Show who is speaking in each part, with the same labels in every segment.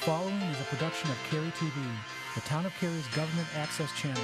Speaker 1: following is a production of Cary TV, the Town of Cary's government access channel.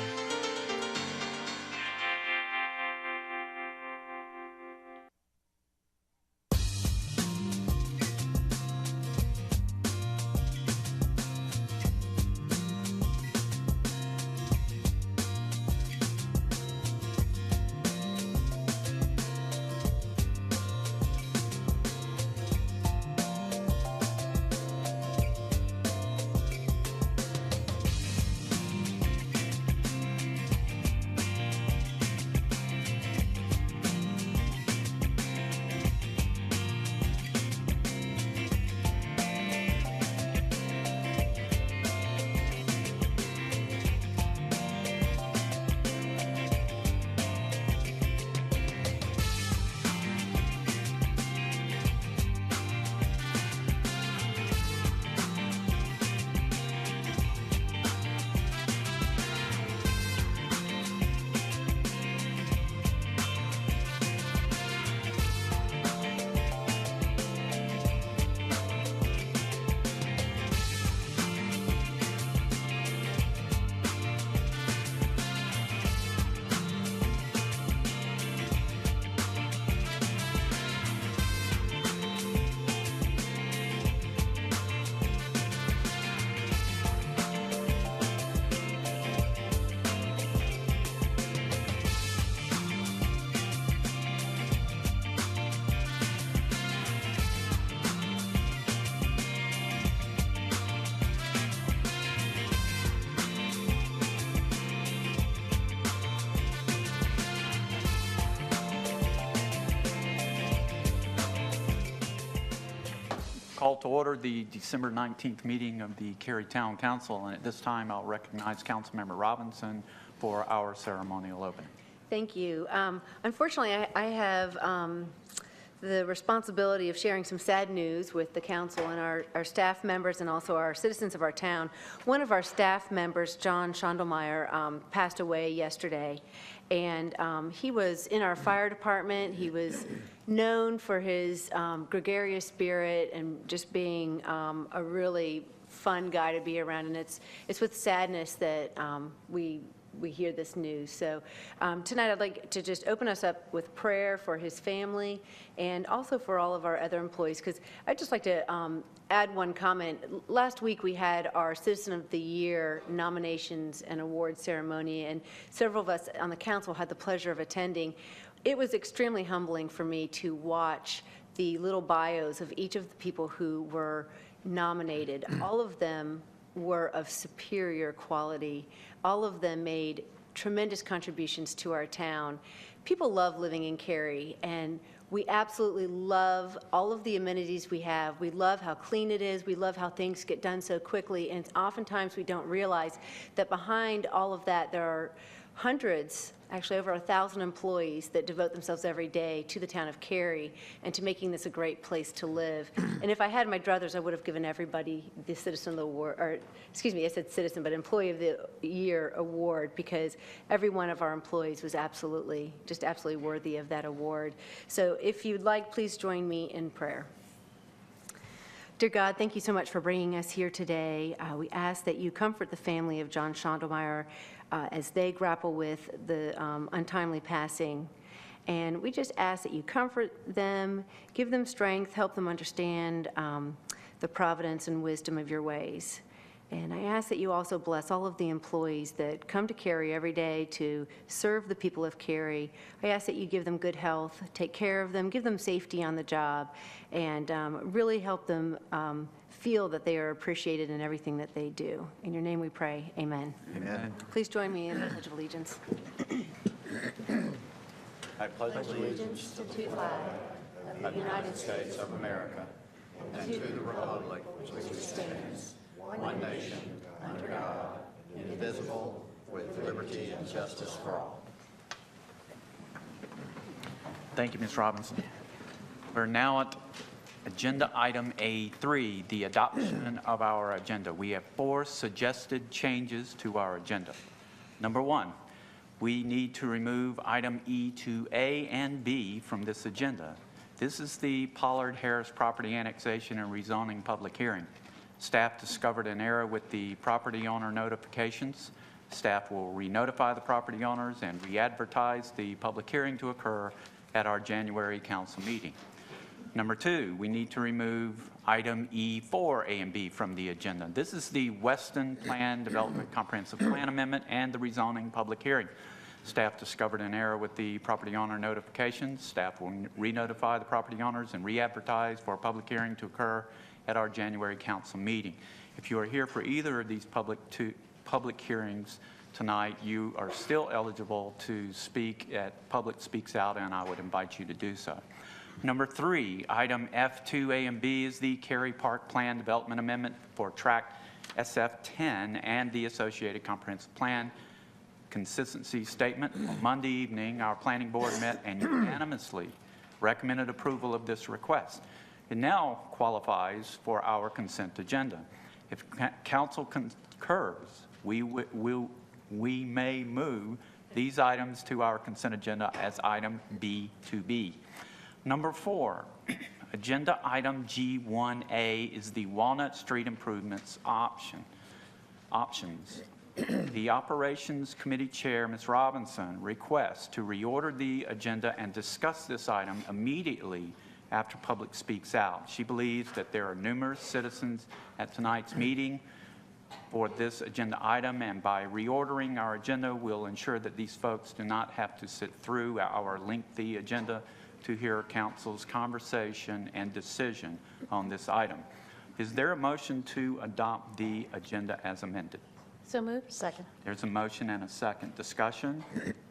Speaker 2: Call to order the December 19th meeting of the Cary Town Council, and at this time I'll recognize Councilmember Robinson for our ceremonial opening.
Speaker 3: Thank you. Unfortunately, I have the responsibility of sharing some sad news with the council and our staff members and also our citizens of our town. One of our staff members, John Schondelmeyer, passed away yesterday, and he was in our fire department. He was known for his gregarious spirit and just being a really fun guy to be around, and it's with sadness that we hear this news. So tonight I'd like to just open us up with prayer for his family and also for all of our other employees, because I'd just like to add one comment. Last week we had our Citizen of the Year nominations and award ceremony, and several of us on the council had the pleasure of attending. It was extremely humbling for me to watch the little bios of each of the people who were nominated. All of them were of superior quality. All of them made tremendous contributions to our town. People love living in Cary, and we absolutely love all of the amenities we have. We love how clean it is. We love how things get done so quickly, and oftentimes we don't realize that behind all of that there are hundreds, actually over 1,000 employees that devote themselves every day to the town of Cary and to making this a great place to live. And if I had my druthers, I would have given everybody the Citizen of the Award, or excuse me, I said citizen, but Employee of the Year award, because every one of our employees was absolutely, just absolutely worthy of that award. So if you'd like, please join me in prayer. Dear God, thank you so much for bringing us here today. We ask that you comfort the family of John Schondelmeyer as they grapple with the untimely passing. And we just ask that you comfort them, give them strength, help them understand the providence and wisdom of your ways. And I ask that you also bless all of the employees that come to Cary every day to serve the people of Cary. I ask that you give them good health, take care of them, give them safety on the job, and really help them feel that they are appreciated in everything that they do. In your name we pray, amen.
Speaker 2: Amen.
Speaker 3: Please join me in the Pledge of Allegiance.
Speaker 2: I pledge allegiance
Speaker 3: To the flag of the United States
Speaker 2: of America and to the republic which stands, one nation, under God, indivisible, with liberty and justice for all. Thank you, Ms. Robinson. We're now at agenda item A3, the adoption of our agenda. We have 4 suggested changes to our agenda. Number 1, we need to remove item E to A and B from this agenda. This is the Pollard Harris property annexation and rezoning public hearing. Staff discovered an error with the property owner notifications. Staff will re-notify the property owners and re-advertise the public hearing to occur at our January council meeting. Number 2, we need to remove item E4, A and B from the agenda. This is the Weston Plan Development Comprehensive Plan Amendment and the rezoning public hearing. Staff discovered an error with the property owner notifications. Staff will re-notify the property owners and re-advertise for a public hearing to occur at our January council meeting. If you are here for either of these public hearings tonight, you are still eligible to speak at Public Speaks Out, and I would invite you to do so. Number 3, item F2A and B is the Cary Park Plan Development Amendment for Tract SF10 and the associated comprehensive plan consistency statement. On Monday evening, our planning board met and unanimously recommended approval of this request. It now qualifies for our consent agenda. If council concurs, we may move these items to our consent agenda as item B2B. Number 4, agenda item G1A is the Walnut Street improvements options. The Operations Committee Chair, Ms. Robinson, requests to reorder the agenda and discuss this item immediately after Public Speaks Out. She believes that there are numerous citizens at tonight's meeting for this agenda item, and by reordering our agenda, we'll ensure that these folks do not have to sit through our lengthy agenda to hear council's conversation and decision on this item. Is there a motion to adopt the agenda as amended?
Speaker 4: So moved. Second.
Speaker 2: There's a motion and a second. Discussion?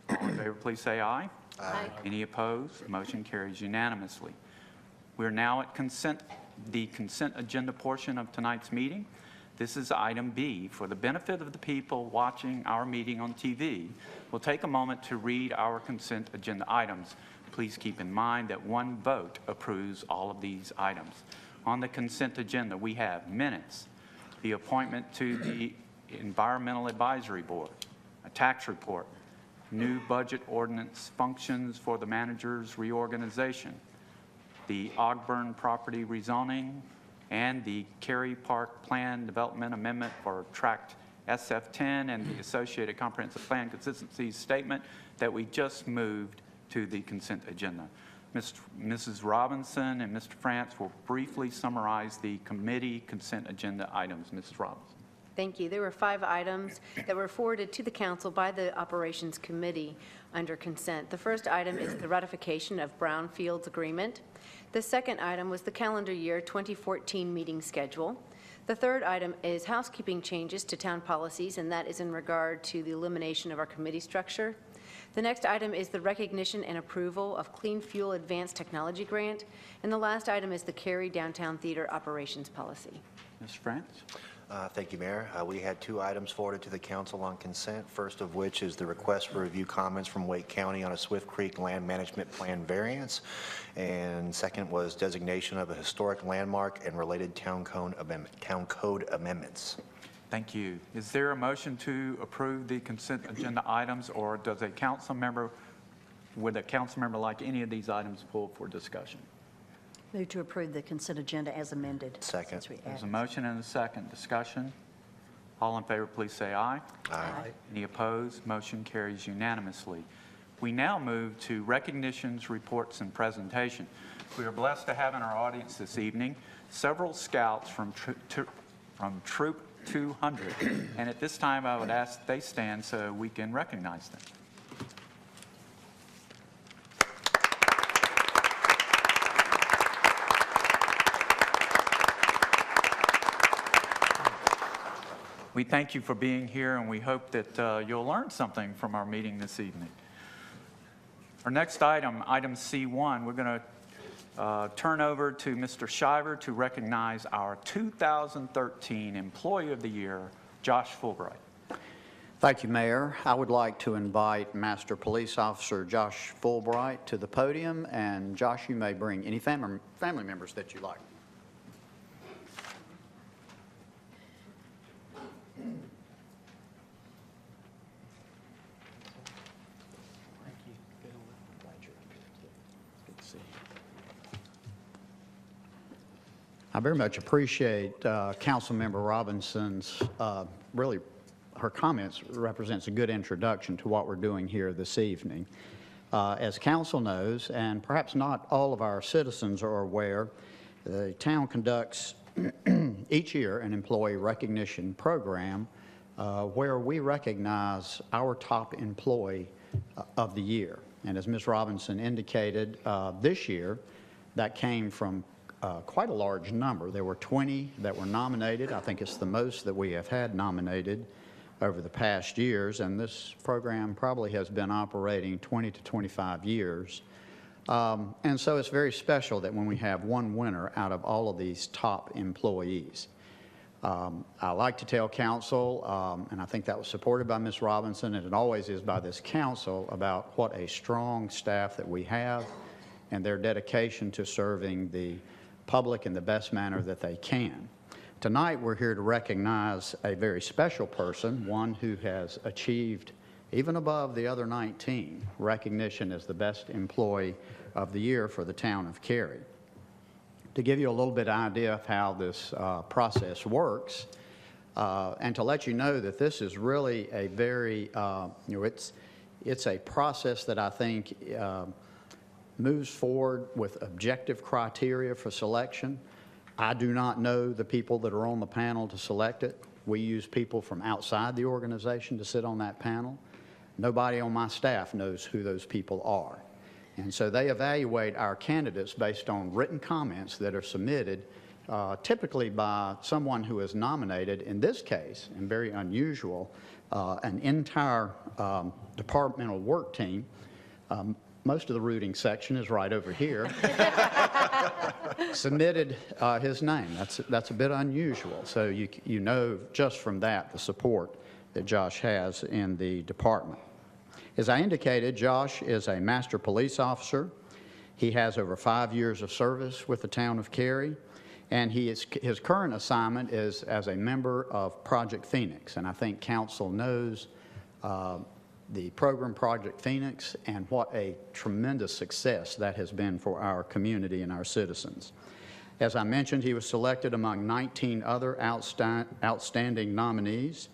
Speaker 2: All in favor, please say aye.
Speaker 4: Aye.
Speaker 2: Any opposed? Motion carries unanimously. We're now at the consent agenda portion of tonight's meeting. This is item B. For the benefit of the people watching our meeting on TV, we'll take a moment to read our consent agenda items. Please keep in mind that one vote approves all of these items. On the consent agenda, we have minutes, the appointment to the Environmental Advisory Board, a tax report, new budget ordinance functions for the manager's reorganization, the Ogburn property rezoning, and the Cary Park Plan Development Amendment for Tract SF10 and the associated comprehensive plan consistency statement that we just moved to the consent agenda. Mrs. Robinson and Mr. France will briefly summarize the committee consent agenda items. Mrs. Robinson.
Speaker 3: Thank you. There were 5 items that were forwarded to the council by the Operations Committee under consent. The first item is the ratification of Brownfield's agreement. The second item was the calendar year 2014 meeting schedule. The third item is housekeeping changes to town policies, and that is in regard to the elimination of our committee structure. The next item is the recognition and approval of Clean Fuel Advanced Technology Grant. And the last item is the Cary Downtown Theater Operations Policy.
Speaker 2: Mr. France?
Speaker 5: Thank you, Mayor. We had 2 items forwarded to the council on consent, first of which is the request for review comments from Wake County on a Swift Creek Land Management Plan variance, and second was designation of a historic landmark and related town code amendments.
Speaker 2: Thank you. Is there a motion to approve the consent agenda items, or does would a council member like any of these items pulled for discussion?
Speaker 4: Move to approve the consent agenda as amended.
Speaker 5: Second.
Speaker 4: Since we
Speaker 2: There's a
Speaker 4: added.
Speaker 2: motion and a second. Discussion? All in favor, please say aye.
Speaker 5: Aye.
Speaker 2: Any opposed? Motion carries unanimously. We now move to recognitions, reports, and presentation. We are blessed to have in our audience this evening several scouts from Troop 200. And at this time, I would ask they stand so we can recognize them. We thank you for being here, and we hope that you'll learn something from our meeting this evening. Our next item, item C1, we're going to turn over to Mr. Shiver to recognize our 2013 Employee of the Year, Josh Fulbright.
Speaker 6: Thank you, Mayor. I would like to invite Master Police Officer Josh Fulbright to the podium, and Josh, you may bring any family members that you like. I very much appreciate Councilmember Robinson's, really, her comments represents a good introduction to what we're doing here this evening. As council knows, and perhaps not all of our citizens are aware, the town conducts each year an employee recognition program where we recognize our top employee of the year. And as Ms. Robinson indicated, this year, that came from quite a large number. There were 20 that were nominated. I think it's the most that we have had nominated over the past years, and this program probably has been operating 20 to 25 years. And so it's very special that when we have one winner out of all of these top employees. I like to tell council, and I think that was supported by Ms. Robinson, and it always is by this council, about what a strong staff that we have and their dedication to serving the public in the best manner that they can. Tonight, we're here to recognize a very special person, one who has achieved, even above the other 19, recognition as the best employee of the year for the town of Cary. To give you a little bit of idea of how this process works, and to let you know that this is really a very, it's a process that I think moves forward with objective criteria for selection. I do not know the people that are on the panel to select it. We use people from outside the organization to sit on that panel. Nobody on my staff knows who those people are. And so they evaluate our candidates based on written comments that are submitted, typically by someone who is nominated, in this case, and very unusual, an entire departmental work team. Most of the rooting section is right over here. Submitted his name. That's a bit unusual. So you know just from that the support that Josh has in the department. As I indicated, Josh is a master police officer. He has over 5 years of service with the town of Cary, and his current assignment is as a member of Project Phoenix. And I think council knows the program Project Phoenix and what a tremendous success that has been for our community and our citizens. As I mentioned, he was selected among 19 other outstanding nominees.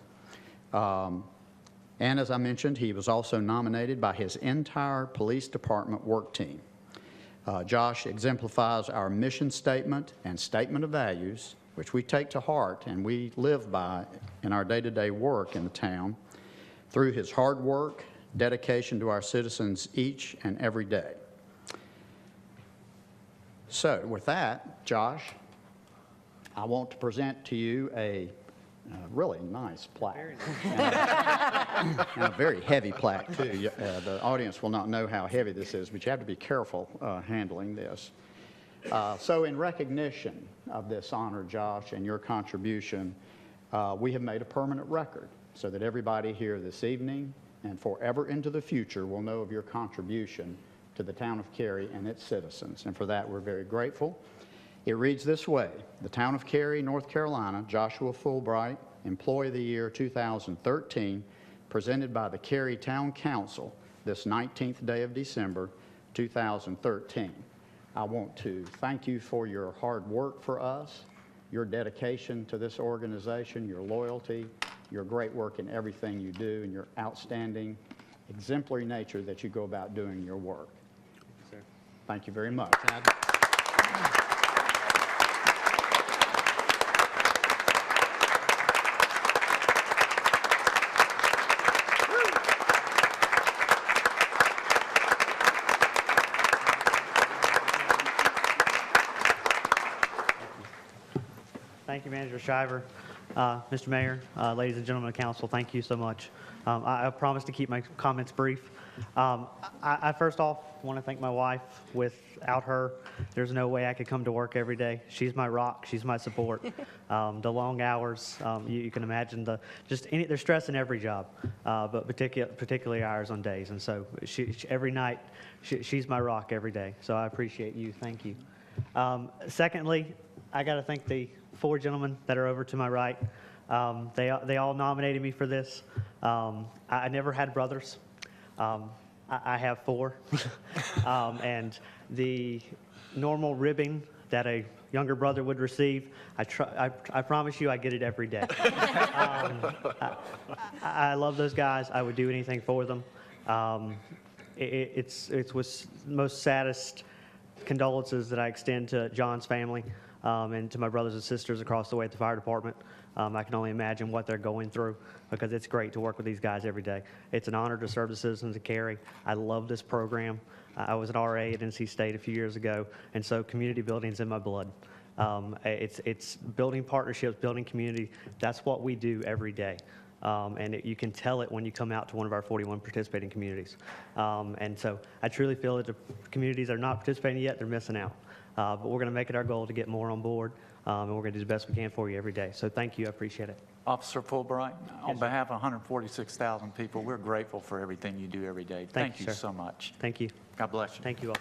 Speaker 6: And as I mentioned, he was also nominated by his entire police department work team. Josh exemplifies our mission statement and statement of values, which we take to heart and we live by in our day-to-day work in the town, through his hard work, dedication to our citizens each and every day. So with that, Josh, I want to present to you a really nice plaque. And a very heavy plaque, too. The audience will not know how heavy this is, but you have to be careful handling this. So in recognition of this honor, Josh, and your contribution, we have made a permanent record so that everybody here this evening and forever into the future will know of your contribution to the town of Cary and its citizens. And for that, we're very grateful. It reads this way: the town of Cary, North Carolina, Joshua Fulbright, Employee of the Year 2013, presented by the Cary Town Council this 19th day of December 2013. I want to thank you for your hard work for us, your dedication to this organization, your loyalty, your great work in everything you do, and your outstanding, exemplary nature that you go about doing your work. Thank you very much.
Speaker 7: Thank you, Manager Shiver. Mr. Mayor, ladies and gentlemen of council, thank you so much. I promise to keep my comments brief. I first off want to thank my wife. Without her, there's no way I could come to work every day. She's my rock. She's my support. The long hours, you can imagine there's stress in every job, but particularly ours on days. And so every night, she's my rock every day. So I appreciate you. Thank you. Secondly, I got to thank the 4 gentlemen that are over to my right. They all nominated me for this. I never had brothers. I have 4. And the normal ribbing that a younger brother would receive. I promise you I get it every day. I love those guys. I would do anything for them. It's with most saddest condolences that I extend to John's family and to my brothers and sisters across the way at the fire department. I can only imagine what they're going through because it's great to work with these guys every day. It's an honor to serve the citizens of Cary. I love this program. I was an RA at NC State a few years ago, and so community building is in my blood. It's building partnerships, building community. That's what we do every day. You can tell it when you come out to one of our 41 participating communities. And so I truly feel that the communities that are not participating yet, they're missing out. But we're going to make it our goal to get more on board, and we're going to do the best we can for you every day. So thank you. I appreciate it.
Speaker 2: Officer Fulbright, on behalf of 146,000 people, we're grateful for everything you do every day. Thank you
Speaker 7: sir.
Speaker 2: so much.
Speaker 7: Thank you.
Speaker 2: God bless you.
Speaker 7: Thank you all.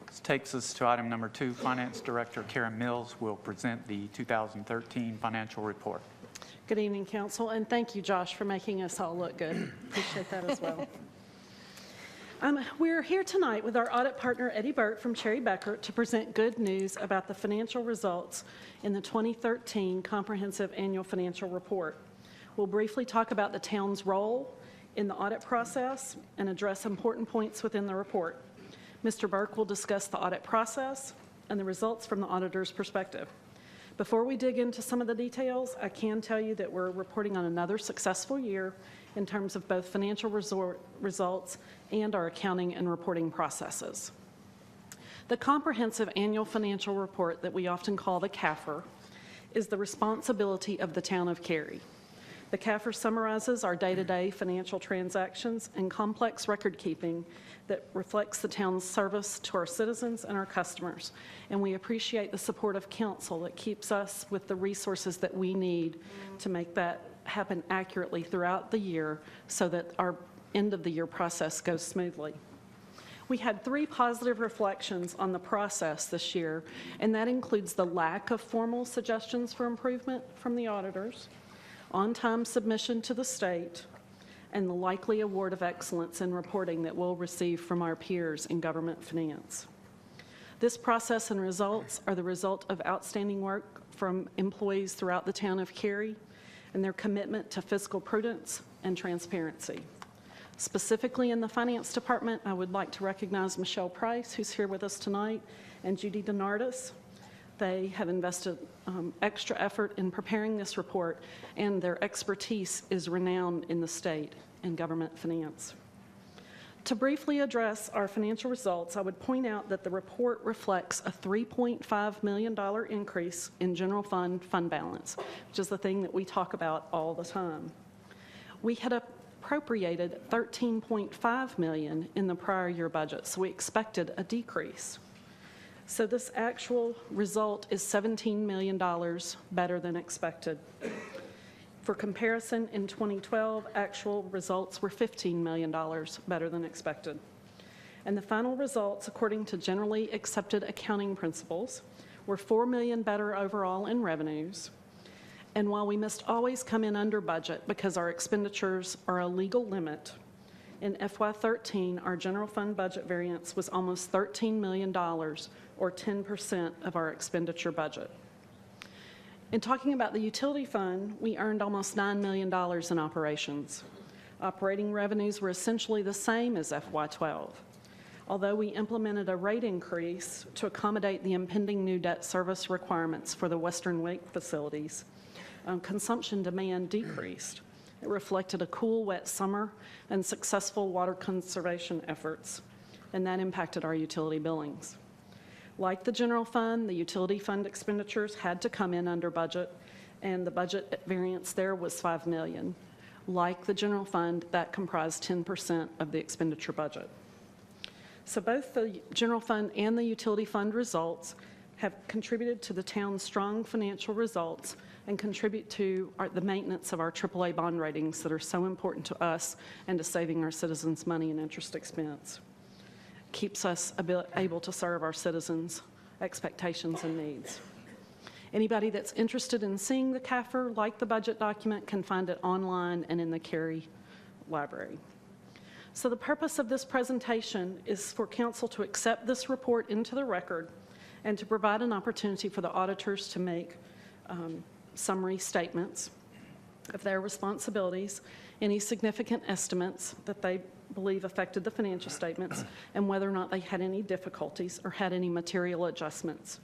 Speaker 2: This takes us to item number 2. Finance Director Karen Mills will present the 2013 financial report.
Speaker 8: Good evening, Council, and thank you, Josh, for making us all look good. Appreciate that as well. We're here tonight with our audit partner, Eddie Burt from Cherry Becker, to present good news about the financial results in the 2013 Comprehensive Annual Financial Report. We'll briefly talk about the town's role in the audit process and address important points within the report. Mr. Burke will discuss the audit process and the results from the auditor's perspective. Before we dig into some of the details, I can tell you that we're reporting on another successful year in terms of both financial results and our accounting and reporting processes. The Comprehensive Annual Financial Report, that we often call the CAFR, is the responsibility of the town of Cary. The CAFR summarizes our day-to-day financial transactions and complex record-keeping that reflects the town's service to our citizens and our customers. And we appreciate the support of council that keeps us with the resources that we need to make that happen accurately throughout the year so that our end-of-the-year process goes smoothly. We had 3 positive reflections on the process this year, and that includes the lack of formal suggestions for improvement from the auditors, on-time submission to the state, and the likely award of excellence in reporting that we'll receive from our peers in government finance. This process and results are the result of outstanding work from employees throughout the town of Cary and their commitment to fiscal prudence and transparency. Specifically in the finance department, I would like to recognize Michelle Price, who's here with us tonight, and Judy Donardis. They have invested extra effort in preparing this report, and their expertise is renowned in the state in government finance. To briefly address our financial results, I would point out that the report reflects a $3.5 million increase in general fund balance, which is the thing that we talk about all the time. We had appropriated $13.5 million in the prior year budget, so we expected a decrease. So this actual result is $17 million better than expected. For comparison, in 2012, actual results were $15 million better than expected. And the final results, according to generally accepted accounting principles, were $4 million better overall in revenues. And while we must always come in under budget because our expenditures are a legal limit, in FY13, our general fund budget variance was almost $13 million, or 10% of our expenditure budget. In talking about the utility fund, we earned almost $9 million in operations. Operating revenues were essentially the same as FY12. Although we implemented a rate increase to accommodate the impending new debt service requirements for the Western Wake facilities, consumption demand decreased. It reflected a cool, wet summer and successful water conservation efforts, and that impacted our utility billings. Like the general fund, the utility fund expenditures had to come in under budget, and the budget variance there was $5 million. Like the general fund, that comprised 10% of the expenditure budget. So both the general fund and the utility fund results have contributed to the town's strong financial results and contribute to the maintenance of our AAA bond ratings that are so important to us and to saving our citizens money and interest expense. Keeps us able to serve our citizens' expectations and needs. Anybody that's interested in seeing the CAFR, like the budget document, can find it online and in the Cary Library. So the purpose of this presentation is for council to accept this report into the record and to provide an opportunity for the auditors to make summary statements of their responsibilities, any significant estimates that they believe affected the financial statements, and whether or not they had any difficulties or had any material adjustments.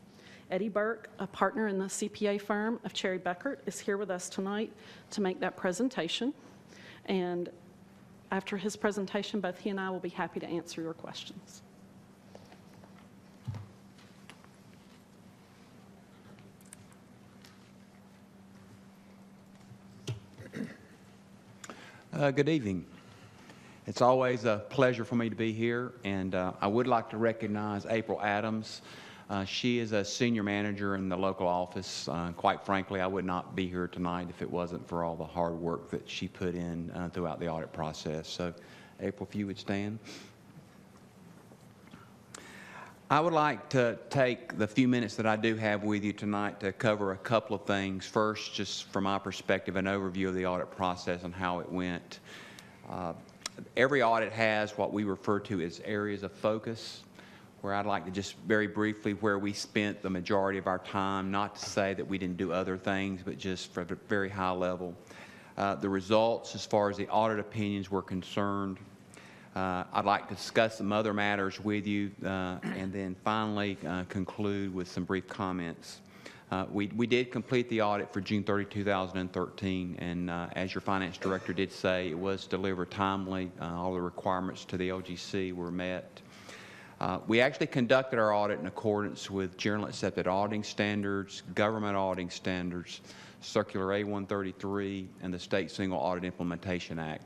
Speaker 8: Eddie Burke, a partner in the CPA firm of Cherry Beckert, is here with us tonight to make that presentation. And after his presentation, both he and I will be happy to answer your questions.
Speaker 9: Good evening. It's always a pleasure for me to be here, and I would like to recognize April Adams. She is a senior manager in the local office. Quite frankly, I would not be here tonight if it wasn't for all the hard work that she put in throughout the audit process. So, April, if you would stand. I would like to take the few minutes that I do have with you tonight to cover a couple of things. First, just from my perspective, an overview of the audit process and how it went. Every audit has what we refer to as areas of focus, where I'd like to just very briefly where we spent the majority of our time, not to say that we didn't do other things, but just for a very high level. The results as far as the audit opinions were concerned. I'd like to discuss some other matters with you and then finally conclude with some brief comments. We did complete the audit for June 30, 2013, and as your finance director did say, it was delivered timely. All the requirements to the LGC were met. We actually conducted our audit in accordance with generally accepted auditing standards, government auditing standards, Circular A-133, and the State Single Audit Implementation Act.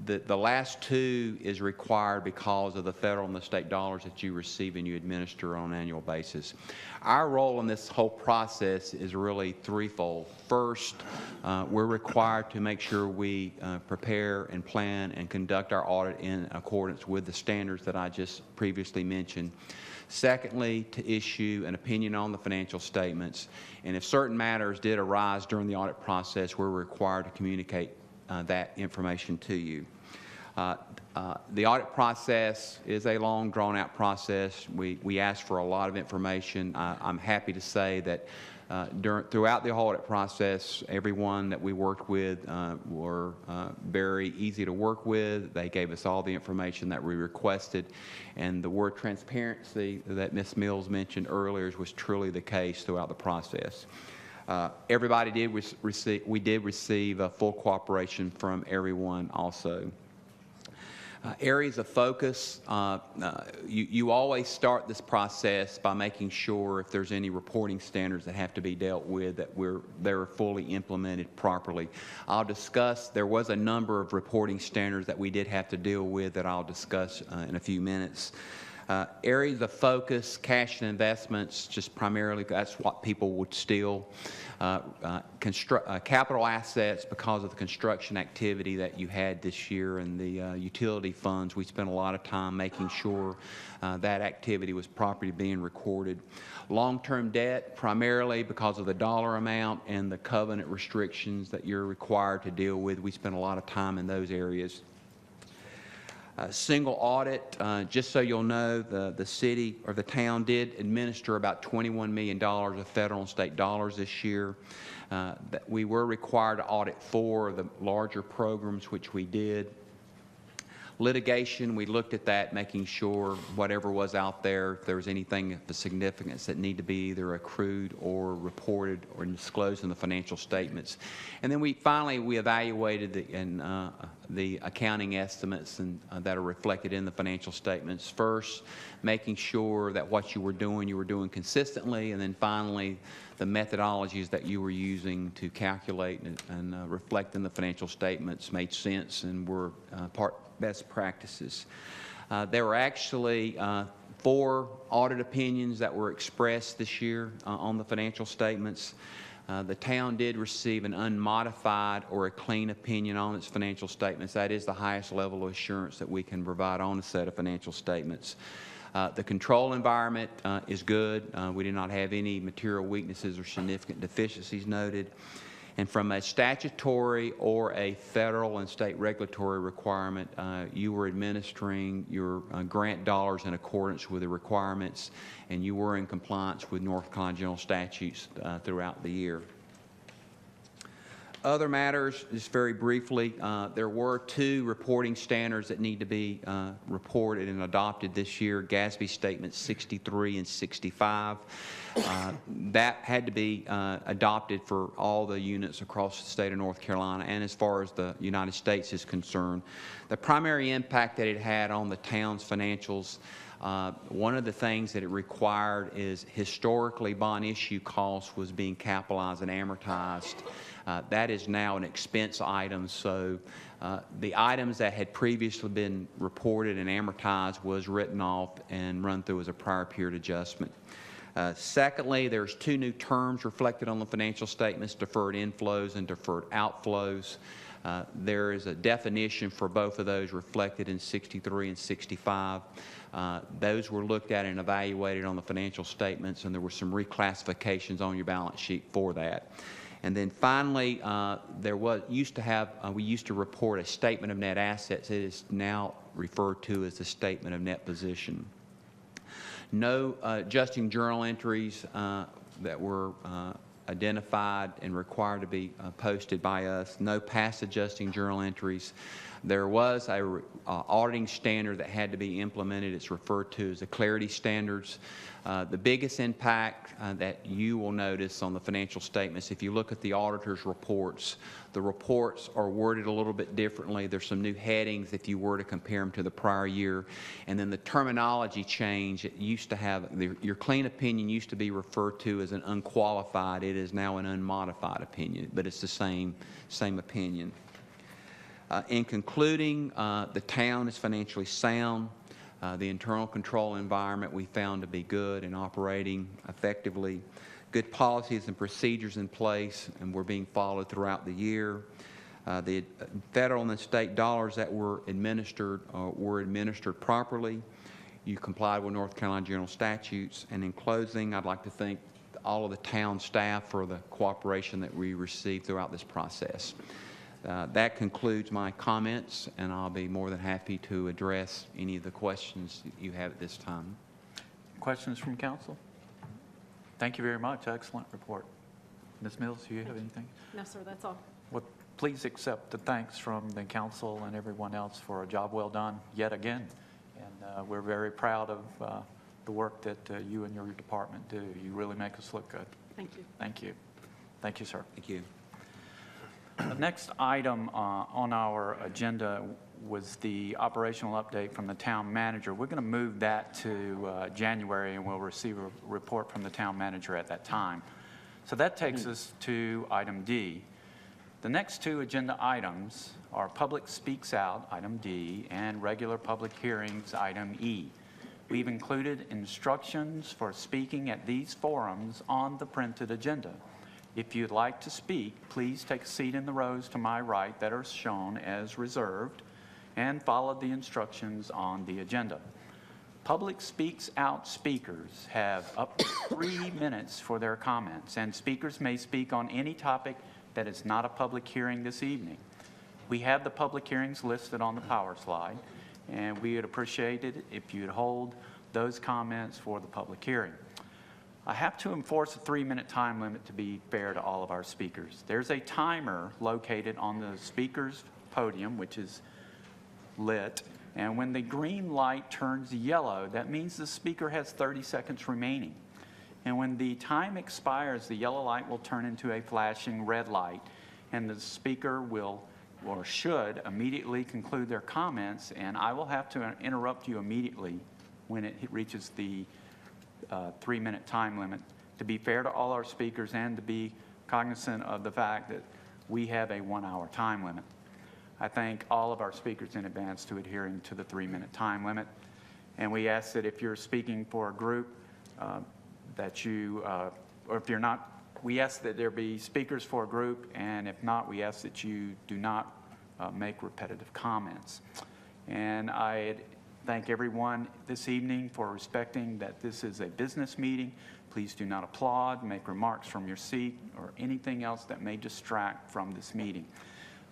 Speaker 9: The last two is required because of the federal and the state dollars that you receive and you administer on an annual basis. Our role in this whole process is really threefold. First, we're required to make sure we prepare and plan and conduct our audit in accordance with the standards that I just previously mentioned. Secondly, to issue an opinion on the financial statements. And if certain matters did arise during the audit process, we're required to communicate that information to you. The audit process is a long, drawn-out process. We ask for a lot of information. I'm happy to say that throughout the audit process, everyone that we worked with were very easy to work with. They gave us all the information that we requested, and the word transparency that Ms. Mills mentioned earlier was truly the case throughout the process. Everybody did receive, we did receive full cooperation from everyone also. Areas of focus, you always start this process by making sure if there's any reporting standards that have to be dealt with that they're fully implemented properly. I'll discuss, there was a number of reporting standards that we did have to deal with that I'll discuss in a few minutes. Areas of focus, cash and investments, just primarily that's what people would steal. Capital assets, because of the construction activity that you had this year and the utility funds, we spent a lot of time making sure that activity was properly being recorded. Long-term debt, primarily because of the dollar amount and the covenant restrictions that you're required to deal with. We spent a lot of time in those areas. Single audit, just so you'll know, the city or the town did administer about $21 million of federal and state dollars this year. We were required to audit 4 of the larger programs, which we did. Litigation, we looked at that, making sure whatever was out there, if there was anything of significance that needed to be either accrued or reported or disclosed in the financial statements. And then we evaluated the accounting estimates that are reflected in the financial statements. First, making sure that what you were doing consistently, and then finally, the methodologies that you were using to calculate and reflect in the financial statements made sense and were best practices. There were actually 4 audit opinions that were expressed this year on the financial statements. The town did receive an unmodified or a clean opinion on its financial statements. That is the highest level of assurance that we can provide on a set of financial statements. The control environment is good. We did not have any material weaknesses or significant deficiencies noted. And from a statutory or a federal and state regulatory requirement, you were administering your grant dollars in accordance with the requirements, and you were in compliance with North Carolina general statutes throughout the year. Other matters, just very briefly, there were 2 reporting standards that need to be reported and adopted this year, GASB Statements 63 and 65. That had to be adopted for all the units across the state of North Carolina, and as far as the United States is concerned. The primary impact that it had on the town's financials, one of the things that it required is historically bond issue costs was being capitalized and amortized. That is now an expense item, so the items that had previously been reported and amortized was written off and run through as a prior period adjustment. Secondly, there's 2 new terms reflected on the financial statements, deferred inflows and deferred outflows. There is a definition for both of those reflected in 63 and 65. Those were looked at and evaluated on the financial statements, and there were some reclassifications on your balance sheet for that. And then finally, we used to report a statement of net assets. It is now referred to as the statement of net position. No adjusting journal entries that were identified and required to be posted by us. No past adjusting journal entries. There was a auditing standard that had to be implemented. It's referred to as the Clarity Standards. The biggest impact that you will notice on the financial statements, if you look at the auditor's reports, the reports are worded a little bit differently. There's some new headings if you were to compare them to the prior year. And then the terminology change, it used to have, your clean opinion used to be referred to as an unqualified. It is now an unmodified opinion, but it's the same opinion. In concluding, the town is financially sound. The internal control environment we found to be good and operating effectively. Good policies and procedures in place, and were being followed throughout the year. The federal and the state dollars that were administered properly. You complied with North Carolina general statutes. And in closing, I'd like to thank all of the town staff for the cooperation that we received throughout this process. That concludes my comments, and I'll be more than happy to address any of the questions that you have at this time.
Speaker 2: Questions from council? Thank you very much. Excellent report. Ms. Mills, do you have anything?
Speaker 8: No, sir, that's all.
Speaker 2: Well, please accept the thanks from the council and everyone else for a job well done yet again. And we're very proud of the work that you and your department do. You really make us look good.
Speaker 8: Thank you.
Speaker 2: Thank you. Thank you, sir.
Speaker 9: Thank you.
Speaker 2: The next item on our agenda was the operational update from the town manager. We're going to move that to January, and we'll receive a report from the town manager at that time. So that takes us to item D. The next 2 agenda items are Public Speaks Out, item D, and regular public hearings, item E. We've included instructions for speaking at these forums on the printed agenda. If you'd like to speak, please take a seat in the rows to my right that are shown as reserved and follow the instructions on the agenda. Public Speaks Out speakers have up to 3 minutes for their comments, and speakers may speak on any topic that is not a public hearing this evening. We have the public hearings listed on the power slide, and we would appreciate it if you'd hold those comments for the public hearing. I have to enforce a 3-minute time limit to be fair to all of our speakers. There's a timer located on the speaker's podium, which is lit, and when the green light turns yellow, that means the speaker has 30 seconds remaining. And when the time expires, the yellow light will turn into a flashing red light, and the speaker will or should immediately conclude their comments, and I will have to interrupt you immediately when it reaches the 3-minute time limit, to be fair to all our speakers and to be cognizant of the fact that we have a 1-hour time limit. I thank all of our speakers in advance to adhering to the 3-minute time limit. And we ask that if you're speaking for a group, that you, or if you're not, we ask that there be speakers for a group, and if not, we ask that you do not make repetitive comments. And I thank everyone this evening for respecting that this is a business meeting. Please do not applaud, make remarks from your seat, or anything else that may distract from this meeting.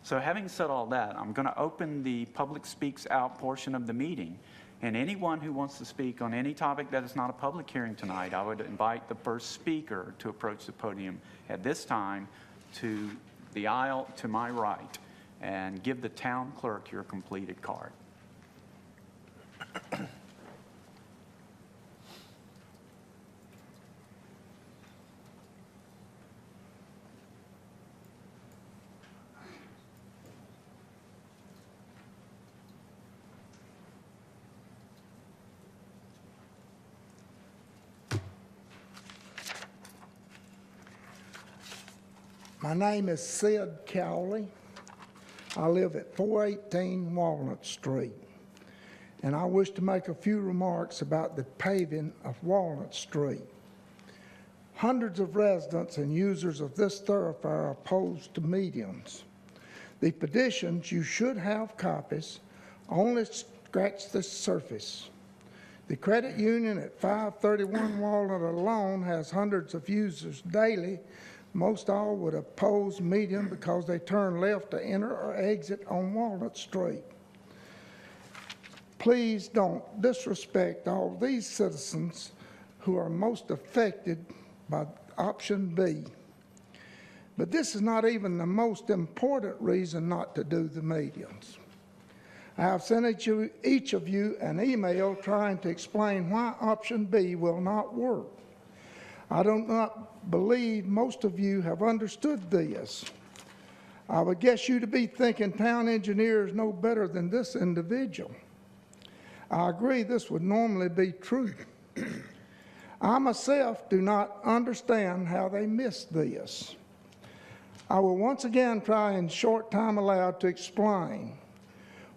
Speaker 2: So having said all that, I'm going to open the public speaks out portion of the meeting. And anyone who wants to speak on any topic that is not a public hearing tonight, I would invite the first speaker to approach the podium at this time to the aisle to my right and give the town clerk your completed card.
Speaker 10: My name is Sid Cowley. I live at 418 Walnut Street, and I wish to make a few remarks about the paving of Walnut Street. Hundreds of residents and users of this thoroughfare are opposed to medians. The petitions, you should have copies, only scratch the surface. The credit union at 531 Walnut alone has hundreds of users daily. Most all would oppose median because they turn left to enter or exit on Walnut Street. Please don't disrespect all these citizens who are most affected by option B. But this is not even the most important reason not to do the medians. I have sent each of you an email trying to explain why option B will not work. I do not believe most of you have understood this. I would guess you to be thinking town engineers know better than this individual. I agree this would normally be true. I myself do not understand how they missed this. I will once again try in short time allowed to explain.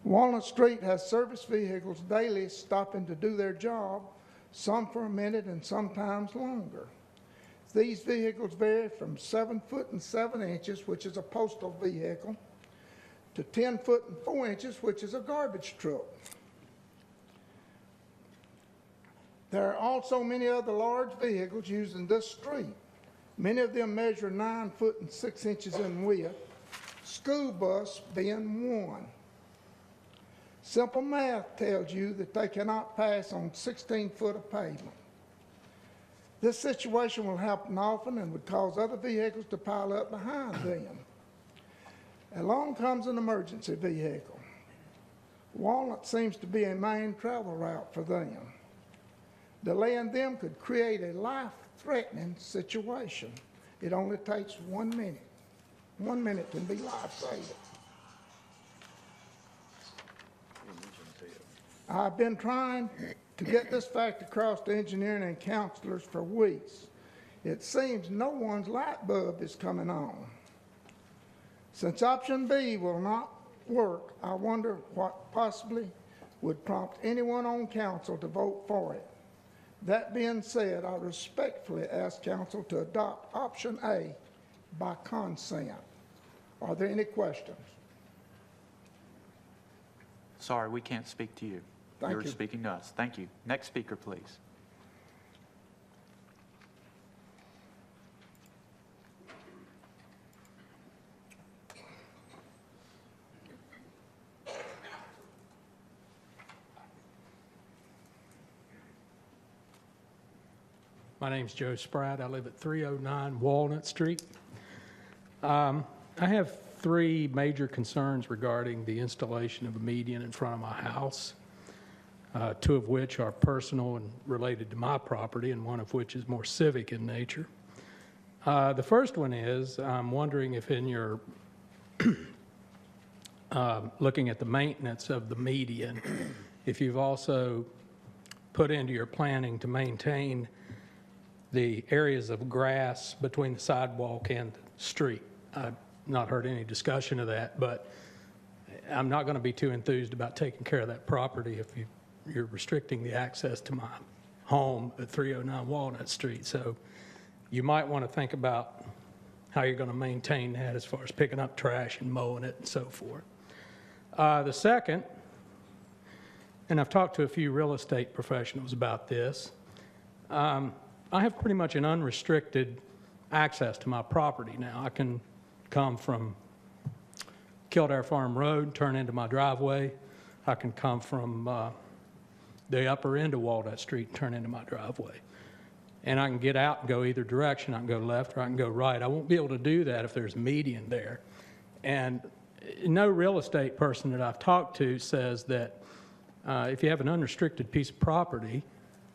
Speaker 10: Walnut Street has service vehicles daily stopping to do their job, some for a minute and sometimes longer. These vehicles vary from 7 foot and 7 inches, which is a postal vehicle, to 10 foot and 4 inches, which is a garbage truck. There are also many other large vehicles using this street. Many of them measure 9 foot and 6 inches in width, school bus being one. Simple math tells you that they cannot pass on 16 foot of pavement. This situation will happen often and would cause other vehicles to pile up behind them. Along comes an emergency vehicle. Walnut seems to be a main travel route for them. Delaying them could create a life-threatening situation. It only takes 1 minute. 1 minute can be life-saving. I've been trying to get this fact across to engineering and counselors for weeks. It seems no one's light bulb is coming on. Since option B will not work, I wonder what possibly would prompt anyone on council to vote for it. That being said, I respectfully ask council to adopt option A by consent. Are there any questions?
Speaker 2: Sorry, we can't speak to you. You're speaking to us. Thank you. Next speaker, please.
Speaker 11: My name's Joe Spratt. I live at 309 Walnut Street. I have 3 major concerns regarding the installation of a median in front of my house, 2 of which are personal and related to my property, and 1 of which is more civic in nature. The first one is, I'm wondering if in your looking at the maintenance of the median, if you've also put into your planning to maintain the areas of grass between the sidewalk and the street. I've not heard any discussion of that, but I'm not going to be too enthused about taking care of that property if you're restricting the access to my home at 309 Walnut Street. So you might want to think about how you're going to maintain that as far as picking up trash and mowing it and so forth. The second and I've talked to a few real estate professionals about this, I have pretty much an unrestricted access to my property now. I can come from Kildare Farm Road, turn into my driveway. I can come from the upper end of Walnut Street and turn into my driveway. And I can get out and go either direction. I can go left or I can go right. I won't be able to do that if there's a median there. And no real estate person that I've talked to says that if you have an unrestricted piece of property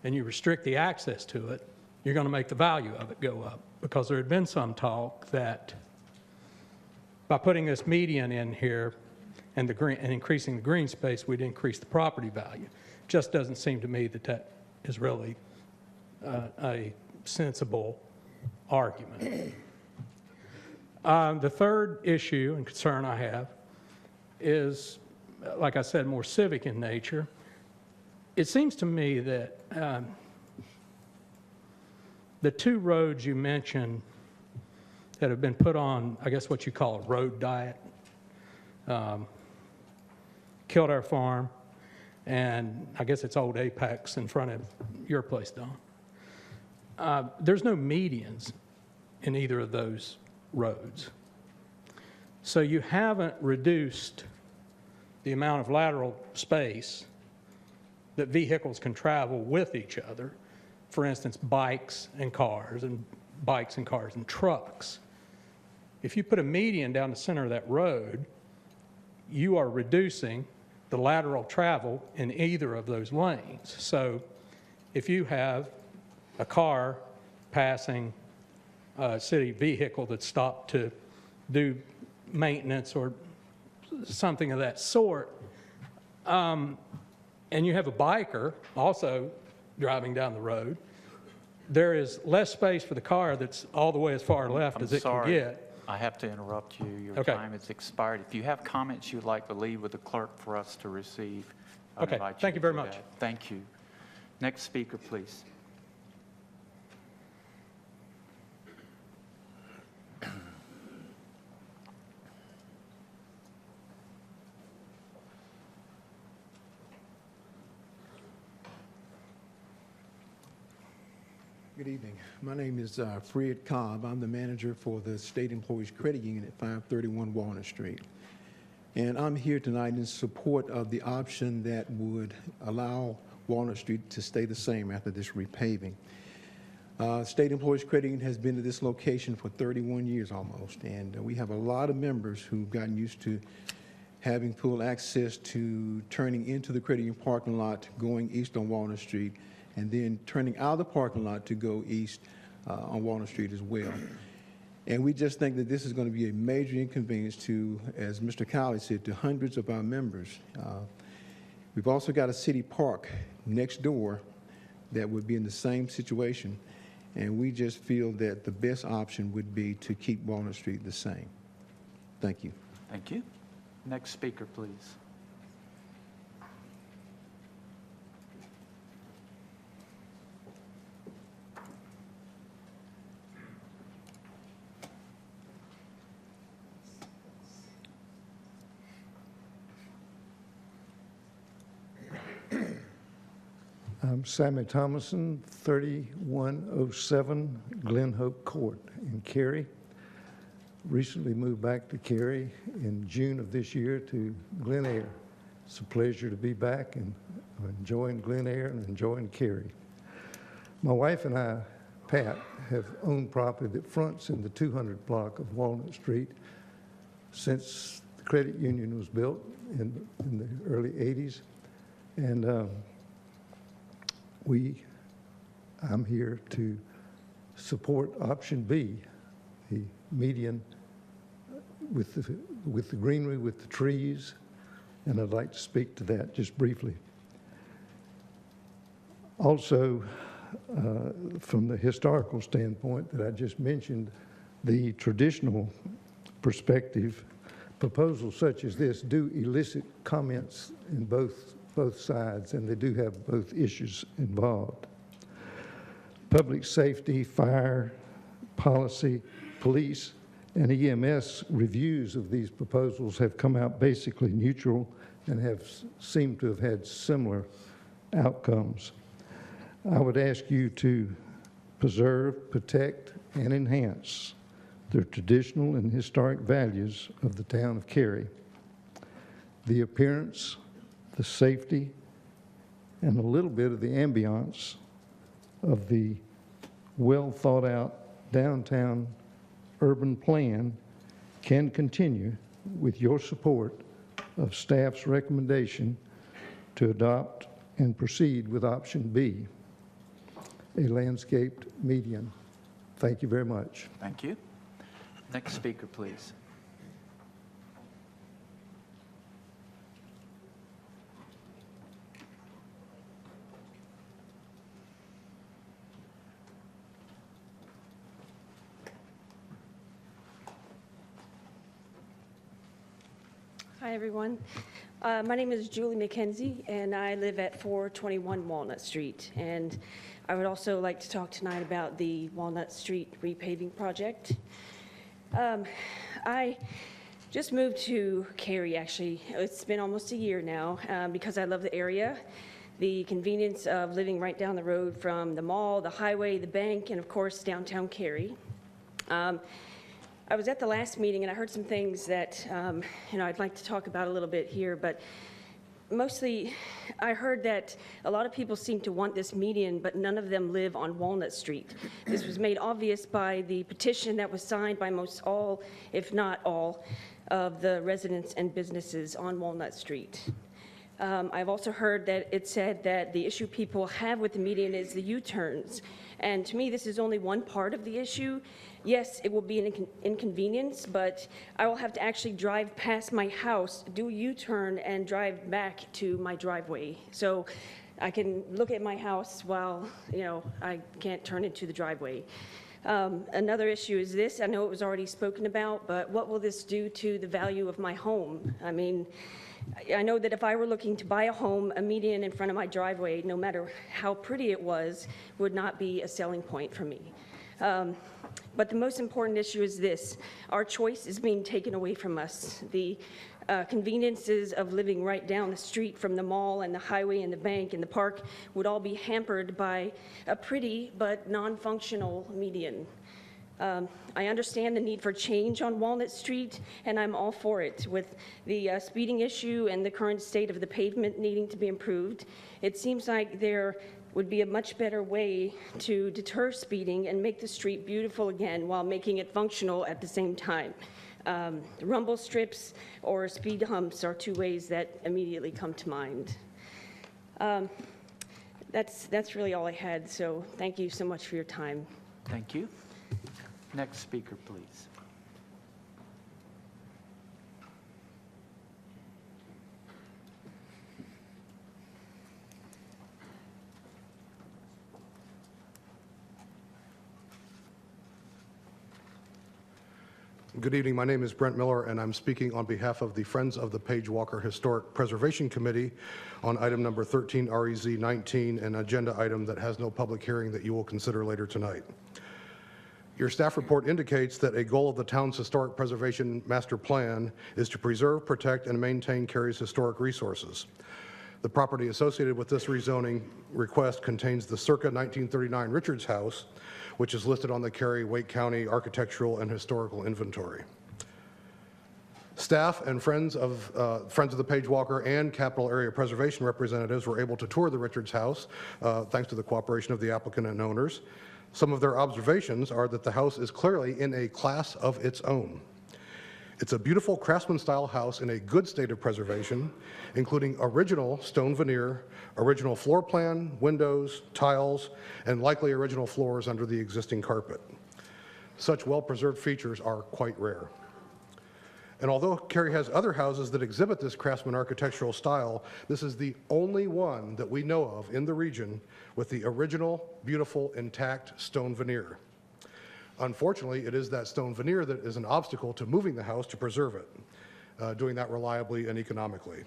Speaker 11: and you restrict the access to it, you're going to make the value of it go up. Because there had been some talk that by putting this median in here and increasing the green space, we'd increase the property value. Just doesn't seem to me that that is really a sensible argument. The third issue and concern I have is, like I said, more civic in nature. It seems to me that the two roads you mentioned that have been put on, I guess what you call a road diet, Kildare Farm, and I guess it's Old Apex in front of your place, Don. There's no medians in either of those roads. So you haven't reduced the amount of lateral space that vehicles can travel with each other. For instance, bikes and cars and trucks. If you put a median down the center of that road, you are reducing the lateral travel in either of those lanes. So if you have a car passing a city vehicle that's stopped to do maintenance or something of that sort, and you have a biker also driving down the road, there is less space for the car that's all the way as far left as it can get.
Speaker 2: I have to interrupt you. Your
Speaker 11: Okay.
Speaker 2: time has expired. If you have comments you'd like to leave with the clerk for us to receive, I'd
Speaker 11: Okay.
Speaker 2: invite
Speaker 11: Thank you
Speaker 2: to
Speaker 11: very
Speaker 2: do
Speaker 11: much.
Speaker 2: that. Thank you. Next speaker, please.
Speaker 12: Good evening. My name is Fred Cobb. I'm the manager for the State Employees Credit Union at 531 Walnut Street. And I'm here tonight in support of the option that would allow Walnut Street to stay the same after this repaving. State Employees Credit Union has been to this location for 31 years almost, and we have a lot of members who've gotten used to having full access to turning into the credit union parking lot, going east on Walnut Street, and then turning out of the parking lot to go east on Walnut Street as well. And we just think that this is going to be a major inconvenience to, as Mr. Cowley said, to hundreds of our members. We've also got a city park next door that would be in the same situation, and we just feel that the best option would be to keep Walnut Street the same. Thank you.
Speaker 2: Thank you. Next speaker, please.
Speaker 13: I'm Sammy Thomason, 3107 Glen Hope Court in Cary. Recently moved back to Cary in June of this year to Glen Air. It's a pleasure to be back and enjoying Glen Air and enjoying Cary. My wife and I, Pat, have owned property that fronts in the 200 block of Walnut Street since the credit union was built in the early 80s. And I'm here to support option B, the median with the greenery, with the trees, and I'd like to speak to that just briefly. Also, from the historical standpoint that I just mentioned, the traditional perspective, proposals such as this do elicit comments in both sides, and they do have both issues involved. Public safety, fire, policy, police, and EMS reviews of these proposals have come out basically neutral and seemed to have had similar outcomes. I would ask you to preserve, protect, and enhance the traditional and historic values of the town of Cary. The appearance, the safety, and a little bit of the ambiance of the well-thought-out downtown urban plan can continue with your support of staff's recommendation to adopt and proceed with option B, a landscaped median. Thank you very much.
Speaker 2: Thank you. Next speaker, please.
Speaker 14: Hi, everyone. My name is Julie McKenzie, and I live at 421 Walnut Street. And I would also like to talk tonight about the Walnut Street repaving project. I just moved to Cary, actually. It's been almost a year now because I love the area, the convenience of living right down the road from the mall, the highway, the bank, and of course, downtown Cary. I was at the last meeting and I heard some things that I'd like to talk about a little bit here, but mostly I heard that a lot of people seem to want this median, but none of them live on Walnut Street. This was made obvious by the petition that was signed by most all, if not all, of the residents and businesses on Walnut Street. I've also heard that it said that the issue people have with the median is the U-turns. And to me, this is only one part of the issue. Yes, it will be an inconvenience, but I will have to actually drive past my house, do a U-turn, and drive back to my driveway. So I can look at my house while, I can't turn into the driveway. Another issue is this. I know it was already spoken about, but what will this do to the value of my home? I mean, I know that if I were looking to buy a home, a median in front of my driveway, no matter how pretty it was, would not be a selling point for me. But the most important issue is this. Our choice is being taken away from us. The conveniences of living right down the street from the mall and the highway and the bank and the park would all be hampered by a pretty but non-functional median. I understand the need for change on Walnut Street, and I'm all for it. With the speeding issue and the current state of the pavement needing to be improved, it seems like there would be a much better way to deter speeding and make the street beautiful again while making it functional at the same time. Rumble strips or speed humps are two ways that immediately come to mind. That's really all I had, so thank you so much for your time.
Speaker 2: Thank you. Next speaker, please.
Speaker 15: Good evening. My name is Brent Miller, and I'm speaking on behalf of the Friends of the Page Walker Historic Preservation Committee on item number 13, REZ 19, an agenda item that has no public hearing that you will consider later tonight. Your staff report indicates that a goal of the town's historic preservation master plan is to preserve, protect, and maintain Cary's historic resources. The property associated with this rezoning request contains the circa 1939 Richards House, which is listed on the Cary-Wake County Architectural and Historical Inventory. Staff and Friends of the Page Walker and Capital Area Preservation representatives were able to tour the Richards House thanks to the cooperation of the applicant and owners. Some of their observations are that the house is clearly in a class of its own. It's a beautiful craftsman-style house in a good state of preservation, including original stone veneer, original floor plan, windows, tiles, and likely original floors under the existing carpet. Such well-preserved features are quite rare. And although Cary has other houses that exhibit this craftsman architectural style, this is the only one that we know of in the region with the original, beautiful, intact stone veneer. Unfortunately, it is that stone veneer that is an obstacle to moving the house to preserve it, doing that reliably and economically.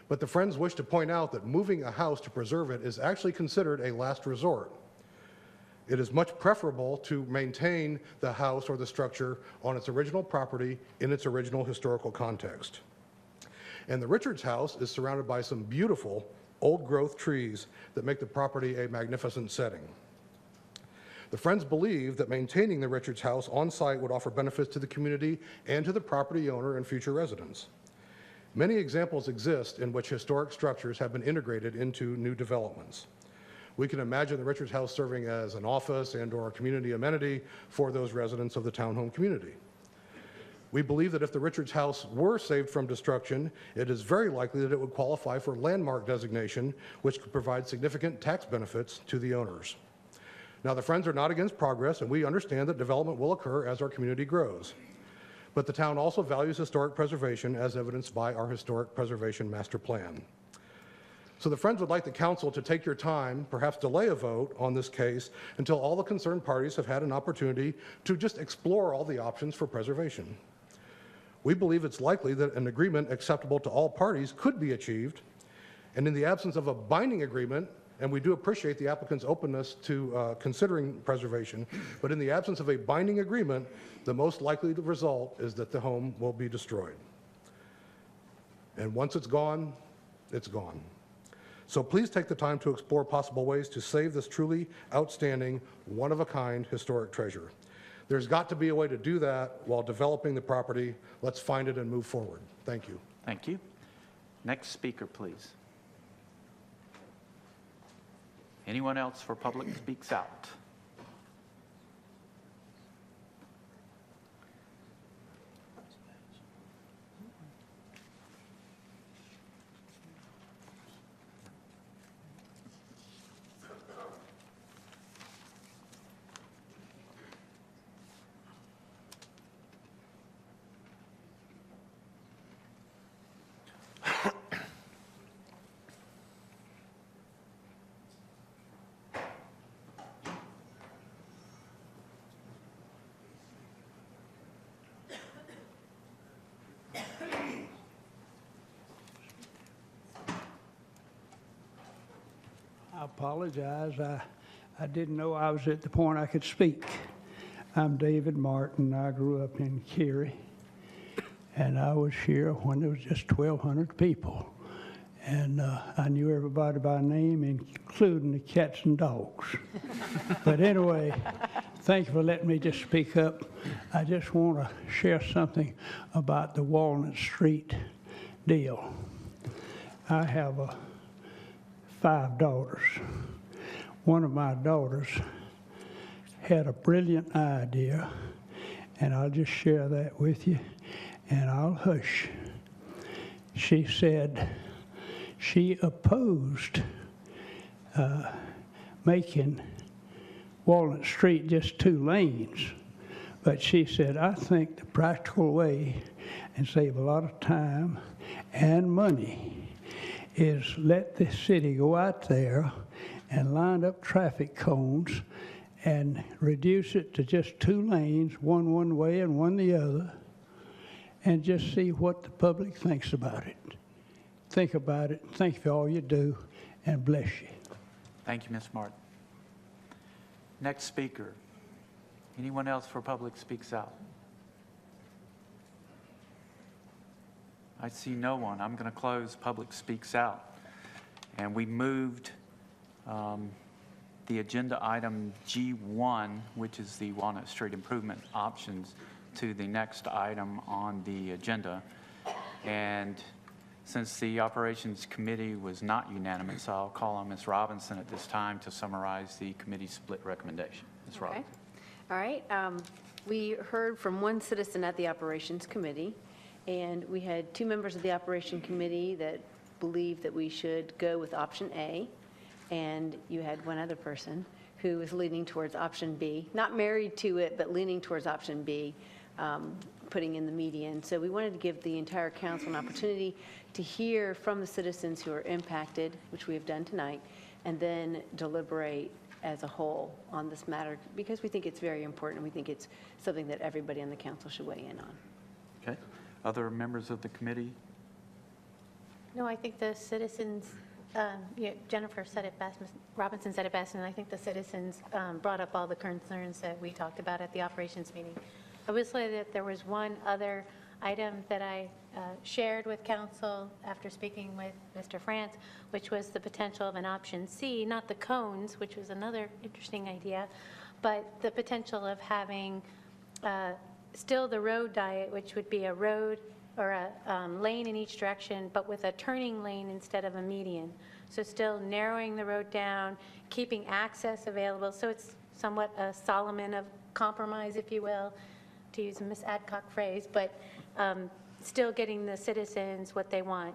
Speaker 15: But the Friends wish to point out that moving a house to preserve it is actually considered a last resort. It is much preferable to maintain the house or the structure on its original property in its original historical context. And the Richards house is surrounded by some beautiful old-growth trees that make the property a magnificent setting. The Friends believe that maintaining the Richards house on site would offer benefits to the community and to the property owner and future residents. Many examples exist in which historic structures have been integrated into new developments. We can imagine the Richards house serving as an office and/or a community amenity for those residents of the townhome community. We believe that if the Richards house were saved from destruction, it is very likely that it would qualify for landmark designation, which could provide significant tax benefits to the owners. Now, the Friends are not against progress, and we understand that development will occur as our community grows. But the town also values historic preservation, as evidenced by our Historic Preservation Master Plan. So the Friends would like the council to take your time, perhaps delay a vote on this case until all the concerned parties have had an opportunity to just explore all the options for preservation. We believe it's likely that an agreement acceptable to all parties could be achieved, and in the absence of a binding agreement, and we do appreciate the applicant's openness to considering preservation, but in the absence of a binding agreement, the most likely result is that the home will be destroyed. And once it's gone, it's gone. So please take the time to explore possible ways to save this truly outstanding, one-of-a-kind historic treasure. There's got to be a way to do that while developing the property. Let's find it and move forward. Thank you.
Speaker 2: Thank you. Next speaker, please. Anyone else for Public Speaks Out?
Speaker 16: I apologize. I didn't know I was at the point I could speak. I'm David Martin. I grew up in Cary, and I was here when there was just 1,200 people. And I knew everybody by name, including the cats and dogs. But anyway, thank you for letting me just speak up. I just want to share something about the Walnut Street deal. I have 5 daughters. One of my daughters had a brilliant idea, and I'll just share that with you, and I'll hush. She said she opposed making Walnut Street just 2 lanes, but she said, I think the practical way and save a lot of time and money is let the city go out there and line up traffic cones and reduce it to just 2 lanes, one way and one the other, and just see what the public thinks about it. Think about it. Thank you for all you do, and bless you.
Speaker 2: Thank you, Ms. Martin. Next speaker. Anyone else for Public Speaks Out? I see no one. I'm going to close Public Speaks Out. And we moved the agenda item G1, which is the Walnut Street improvement options, to the next item on the agenda. And since the Operations Committee was not unanimous, I'll call on Ms. Robinson at this time to summarize the committee's split recommendation. Ms. Robinson.
Speaker 3: All right. We heard from one citizen at the Operations Committee, and we had 2 members of the Operation Committee that believed that we should go with option A, and you had one other person who was leaning towards option B, not married to it, but leaning towards option B, putting in the median. So we wanted to give the entire council an opportunity to hear from the citizens who are impacted, which we have done tonight, and then deliberate as a whole on this matter, because we think it's very important. We think it's something that everybody on the council should weigh in on.
Speaker 2: Okay. Other members of the committee?
Speaker 17: No, I think the citizens, Jennifer said it best, Ms. Robinson said it best, and I think the citizens brought up all the concerns that we talked about at the operations meeting. I would say that there was one other item that I shared with council after speaking with Mr. France, which was the potential of an option C, not the cones, which was another interesting idea, but the potential of having still the road diet, which would be a road or a lane in each direction, but with a turning lane instead of a median. So still narrowing the road down, keeping access available. So it's somewhat a Solomon of compromise, if you will, to use a Ms. Adcock phrase, but still getting the citizens what they want.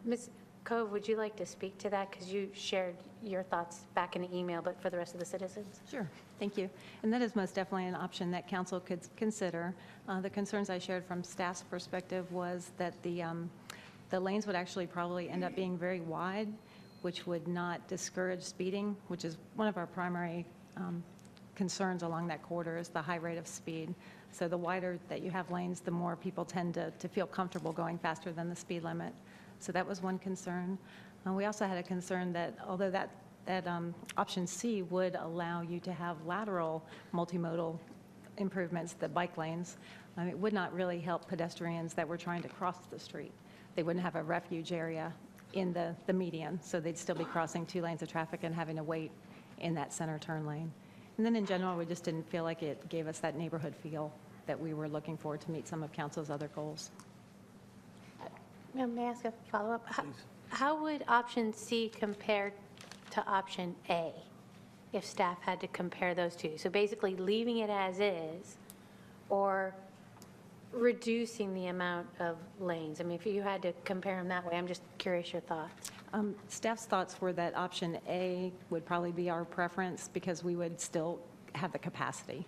Speaker 17: Ms. Cove, would you like to speak to that? Because you shared your thoughts back in an email, but for the rest of the citizens.
Speaker 18: Sure, thank you. And that is most definitely an option that council could consider. The concerns I shared from staff's perspective was that the lanes would actually probably end up being very wide, which would not discourage speeding, which is one of our primary concerns along that corridor is the high rate of speed. So the wider that you have lanes, the more people tend to feel comfortable going faster than the speed limit. So that was one concern. We also had a concern that although that option C would allow you to have lateral multimodal improvements, the bike lanes, it would not really help pedestrians that were trying to cross the street. They wouldn't have a refuge area in the median, so they'd still be crossing 2 lanes of traffic and having to wait in that center turn lane. And then in general, we just didn't feel like it gave us that neighborhood feel that we were looking for to meet some of council's other goals.
Speaker 17: May I ask a follow-up? How would option C compare to option A if staff had to compare those two? So basically leaving it as is or reducing the amount of lanes? I mean, if you had to compare them that way, I'm just curious your thoughts.
Speaker 18: Staff's thoughts were that option A would probably be our preference because we would still have the capacity.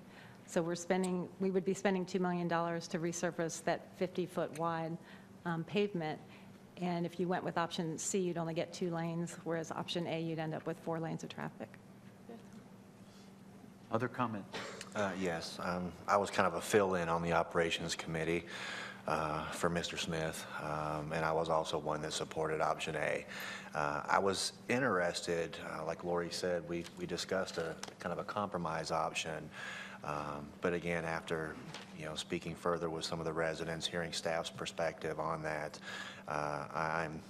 Speaker 18: So we would be spending $2 million to resurface that 50-foot wide pavement. And if you went with option C, you'd only get 2 lanes, whereas option A, you'd end up with 4 lanes of traffic.
Speaker 2: Other comments?
Speaker 5: Yes, I was kind of a fill-in on the operations committee for Mr. Smith, and I was also one that supported option A. I was interested, like Lori said, we discussed a kind of a compromise option, but again, after speaking further with some of the residents, hearing staff's perspective on that, I'm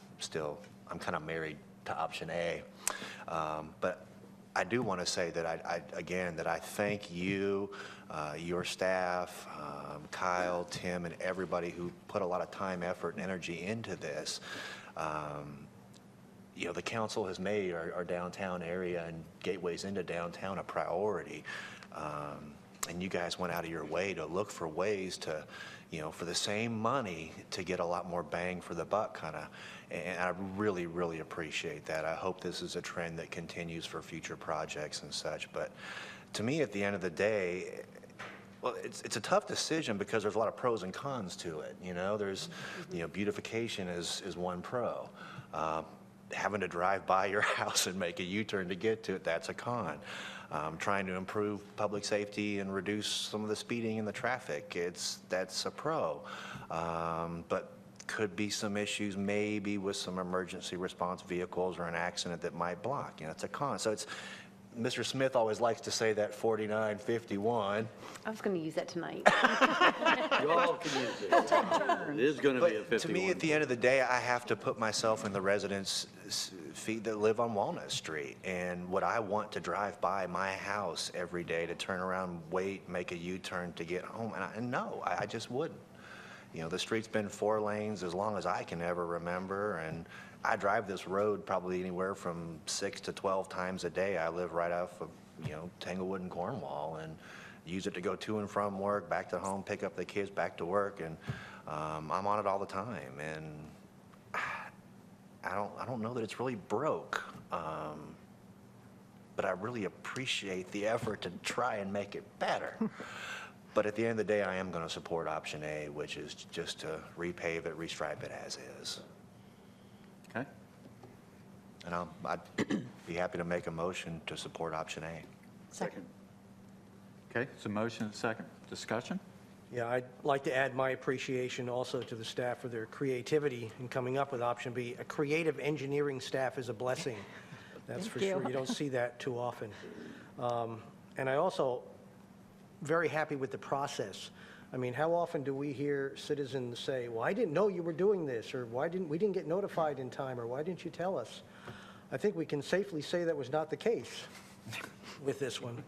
Speaker 5: kind of married to option A. But I do want to say that I thank you, your staff, Kyle, Tim, and everybody who put a lot of time, effort, and energy into this. The council has made our downtown area and gateways into downtown a priority. And you guys went out of your way to look for ways to, for the same money to get a lot more bang for the buck, kind of. And I really, really appreciate that. I hope this is a trend that continues for future projects and such. But to me, at the end of the day, well, it's a tough decision because there's a lot of pros and cons to it. There's, beautification is one pro. Having to drive by your house and make a U-turn to get to it, that's a con. Trying to improve public safety and reduce some of the speeding in the traffic, that's a pro. But could be some issues maybe with some emergency response vehicles or an accident that might block. It's a con. So Mr. Smith always likes to say that 49-51.
Speaker 3: I was going to use that tonight.
Speaker 19: You all can use it. It is going to be a 51.
Speaker 5: To me, at the end of the day, I have to put myself in the residents' feet that live on Walnut Street. And would I want to drive by my house every day to turn around, wait, make a U-turn to get home? And no, I just wouldn't. The street's been 4 lanes as long as I can ever remember, and I drive this road probably anywhere from 6 to 12 times a day. I live right off of, Tanglewood and Cornwall, and use it to go to and from work, back to home, pick up the kids, back to work, and I'm on it all the time. And I don't know that it's really broke, but I really appreciate the effort to try and make it better. But at the end of the day, I am going to support option A, which is just to repave it, restripe it as is.
Speaker 2: Okay.
Speaker 5: And I'd be happy to make a motion to support option A.
Speaker 2: Second. Okay, so motion and second. Discussion?
Speaker 20: Yeah, I'd like to add my appreciation also to the staff for their creativity in coming up with option B. A creative engineering staff is a blessing. That's for sure. You don't see that too often. And I also very happy with the process. I mean, how often do we hear citizens say, well, I didn't know you were doing this, or we didn't get notified in time, or why didn't you tell us? I think we can safely say that was not the case with this one.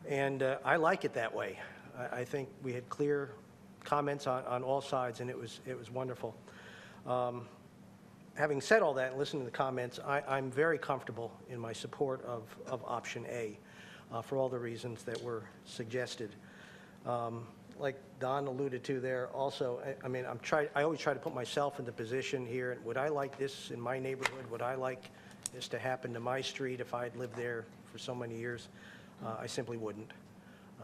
Speaker 20: And I like it that way. I think we had clear comments on all sides, and it was wonderful. Having said all that and listened to the comments, I'm very comfortable in my support of option A for all the reasons that were suggested. Like Don alluded to there also, I mean, I always try to put myself in the position here. Would I like this in my neighborhood? Would I like this to happen to my street if I had lived there for so many years? I simply wouldn't.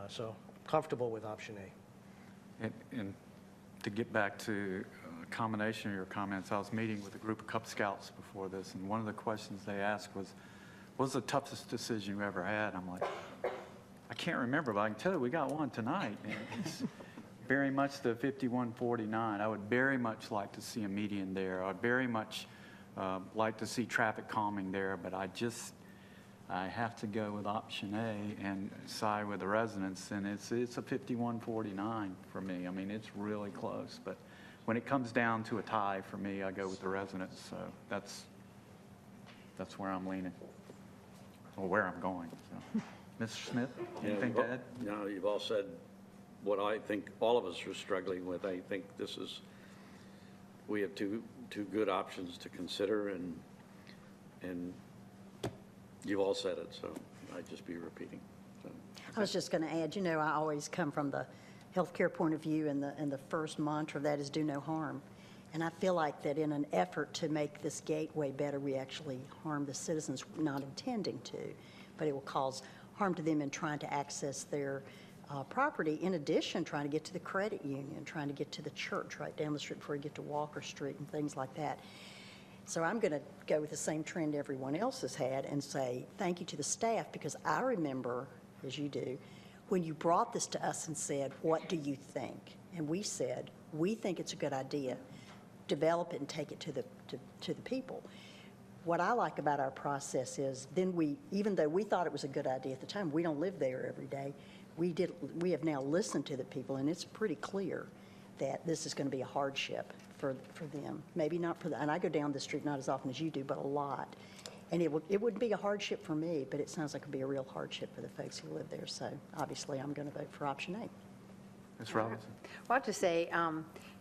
Speaker 20: So comfortable with option A.
Speaker 2: And to get back to a combination of your comments, I was meeting with a group of Cub Scouts before this, and one of the questions they asked was, what was the toughest decision you ever had? I'm like, I can't remember, but I can tell you we got one tonight. And it's very much the 5149. I would very much like to see a median there. I'd very much like to see traffic calming there, but I have to go with option A and side with the residents, and it's a 5149 for me. I mean, it's really close, but when it comes down to a tie for me, I go with the residents. So that's where I'm leaning, or where I'm going. So. Mr. Smith, anything to add?
Speaker 19: No, you've all said what I think all of us are struggling with. I think we have two good options to consider, and you've all said it, so I'd just be repeating. So.
Speaker 4: I was just going to add, you know, I always come from the healthcare point of view, and the first mantra of that is do no harm. And I feel like that in an effort to make this gateway better, we actually harm the citizens, not intending to, but it will cause harm to them in trying to access their property, in addition trying to get to the credit union, trying to get to the church right down the street before you get to Walker Street and things like that. So I'm going to go with the same trend everyone else has had and say thank you to the staff, because I remember, as you do, when you brought this to us and said, what do you think? And we said, we think it's a good idea. Develop it and take it to the people. What I like about our process is then even though we thought it was a good idea at the time, we don't live there every day. We have now listened to the people, and it's pretty clear that this is going to be a hardship for them. Maybe not for and I go down the street not as often as you do, but a lot. And it wouldn't be a hardship for me, but it sounds like it would be a real hardship for the folks who live there. So obviously I'm going to vote for option A.
Speaker 2: Ms. Robinson.
Speaker 3: Well, I have to say,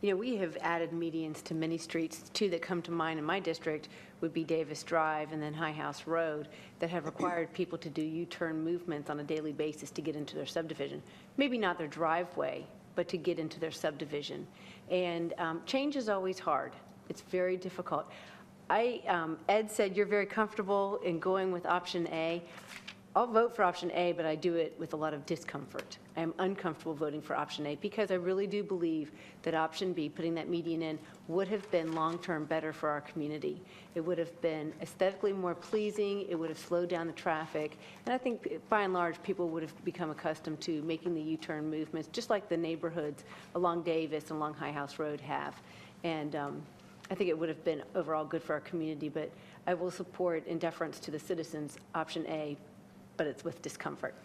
Speaker 3: we have added medians to many streets. Two that come to mind in my district would be Davis Drive and then High House Road, that have required people to do U-turn movements on a daily basis to get into their subdivision. Maybe not their driveway, but to get into their subdivision. And change is always hard. It's very difficult. Ed said you're very comfortable in going with option A. I'll vote for option A, but I do it with a lot of discomfort. I am uncomfortable voting for option A because I really do believe that option B, putting that median in, would have been long-term better for our community. It would have been aesthetically more pleasing. It would have slowed down the traffic. And I think, by and large, people would have become accustomed to making the U-turn movements, just like the neighborhoods along Davis and along High House Road have. And I think it would have been overall good for our community, but I will support, in deference to the citizens, option A, but it's with discomfort.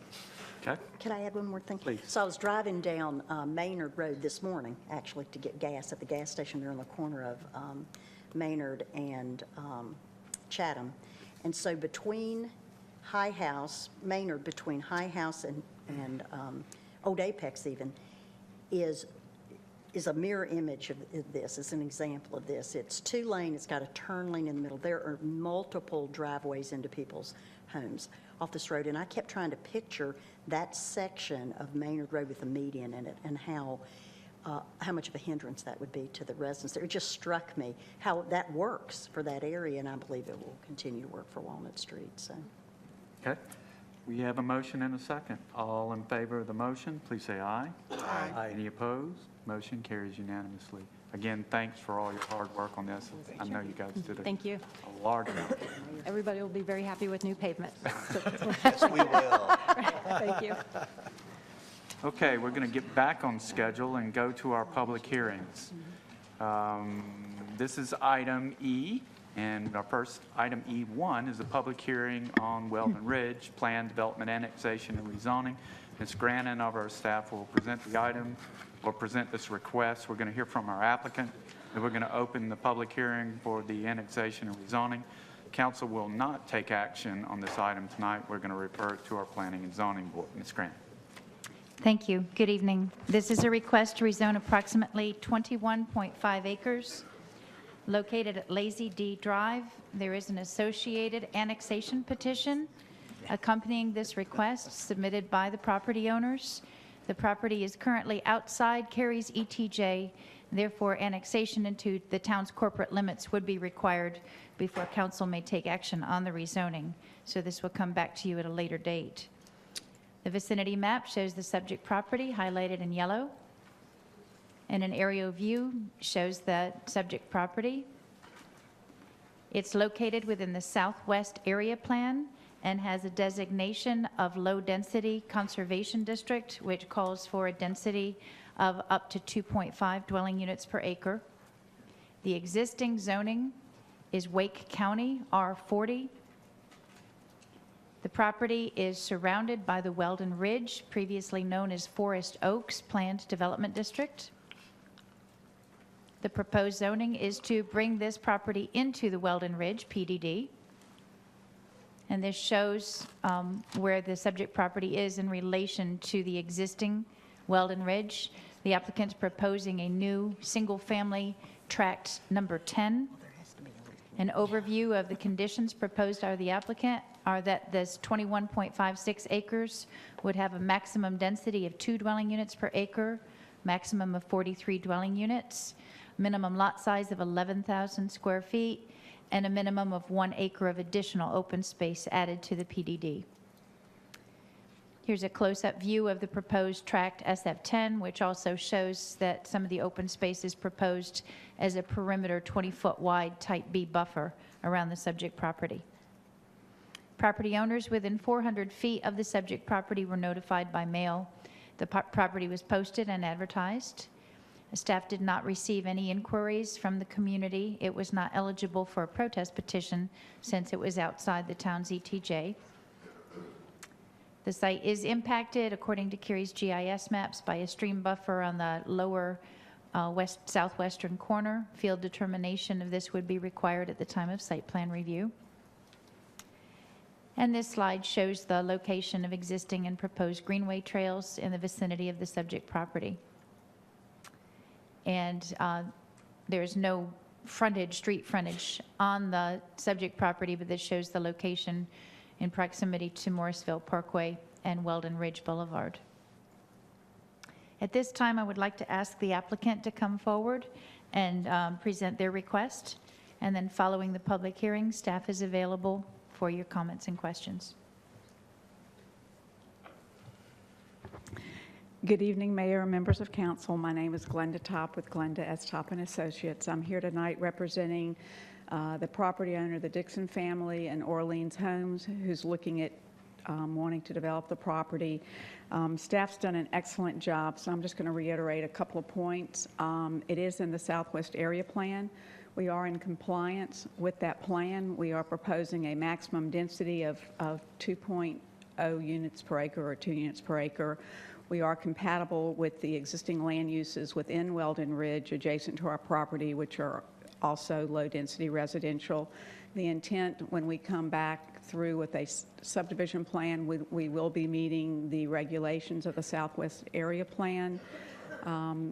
Speaker 2: Okay.
Speaker 4: Can I add one more thing?
Speaker 2: Please.
Speaker 4: So I was driving down Maynard Road this morning, actually, to get gas at the gas station there on the corner of Maynard and Chatham. And so between High House, Maynard, between High House and Old Apex even, is a mirror image of this. It's an example of this. It's two-lane. It's got a turn lane in the middle. There are multiple driveways into people's homes off this road, and I kept trying to picture that section of Maynard Road with the median in it and how much of a hindrance that would be to the residents there. It just struck me how that works for that area, and I believe it will continue to work for Walnut Street. So.
Speaker 2: Okay. We have a motion and a second. All in favor of the motion, please say aye.
Speaker 20: Aye.
Speaker 2: Any opposed? Motion carries unanimously. Again, thanks for all your hard work on this. I know you guys did
Speaker 18: Thank you.
Speaker 2: a large amount.
Speaker 18: Everybody will be very happy with new pavement.
Speaker 5: Yes, we will.
Speaker 18: Thank you.
Speaker 2: Okay, we're going to get back on schedule and go to our public hearings. This is item E, And our first item, E1, is a public hearing on Weldon Ridge Plan Development Annexation and Rezoning. Ms. Grannon of our staff will present the item, or present this request. We're going to hear from our applicant, and we're going to open the public hearing for the annexation and rezoning. Council will not take action on this item tonight. We're going to refer it to our Planning and Zoning Board. Ms. Grannon.
Speaker 21: Thank you. Good evening. This is a request to rezone approximately 21.5 acres located at Lazy D Drive. There is an associated annexation petition accompanying this request submitted by the property owners. The property is currently outside Cary's ETJ. Therefore, annexation into the town's corporate limits would be required before council may take action on the rezoning. So this will come back to you at a later date. The vicinity map shows the subject property highlighted in yellow, and an aerial view shows the subject property. It's located within the Southwest Area Plan and has a designation of low-density conservation district, which calls for a density of up to 2.5 dwelling units per acre. The existing zoning is Wake County R40. The property is surrounded by the Weldon Ridge, previously known as Forest Oaks Planned Development District. The proposed zoning is to bring this property into the Weldon Ridge PDD. And this shows where the subject property is in relation to the existing Weldon Ridge. The applicant's proposing a new single-family tract number 10. An overview of the conditions proposed by the applicant are that this 21.56 acres would have a maximum density of 2 dwelling units per acre, maximum of 43 dwelling units, minimum lot size of 11,000 square feet, and a minimum of 1 acre of additional open space added to the PDD. Here's a close-up view of the proposed tract SF10, which also shows that some of the open space is proposed as a perimeter 20-foot wide Type B buffer around the subject property. Property owners within 400 feet of the subject property were notified by mail. The property was posted and advertised. The staff did not receive any inquiries from the community. It was not eligible for a protest petition since it was outside the town's ETJ. The site is impacted, according to Cary's GIS maps, by a stream buffer on the lower southwestern corner. Field determination of this would be required at the time of site plan review. And this slide shows the location of existing and proposed greenway trails in the vicinity of the subject property. And there's no street frontage on the subject property, but this shows the location in proximity to Morrisville Parkway and Weldon Ridge Boulevard. At this time, I would like to ask the applicant to come forward and present their request. And then following the public hearing, staff is available for your comments and questions.
Speaker 22: Good evening, Mayor and members of council. My name is Glenda Top with Glenda S. Top and Associates. I'm here tonight representing the property owner, the Dixon family, and Orleans Homes, who's looking at wanting to develop the property. Staff's done an excellent job, so I'm just going to reiterate a couple of points. It is in the Southwest Area Plan. We are in compliance with that plan. We are proposing a maximum density of 2.0 units per acre or 2 units per acre. We are compatible with the existing land uses within Weldon Ridge adjacent to our property, which are also low-density residential. The intent, when we come back through with a subdivision plan, we will be meeting the regulations of the Southwest Area Plan.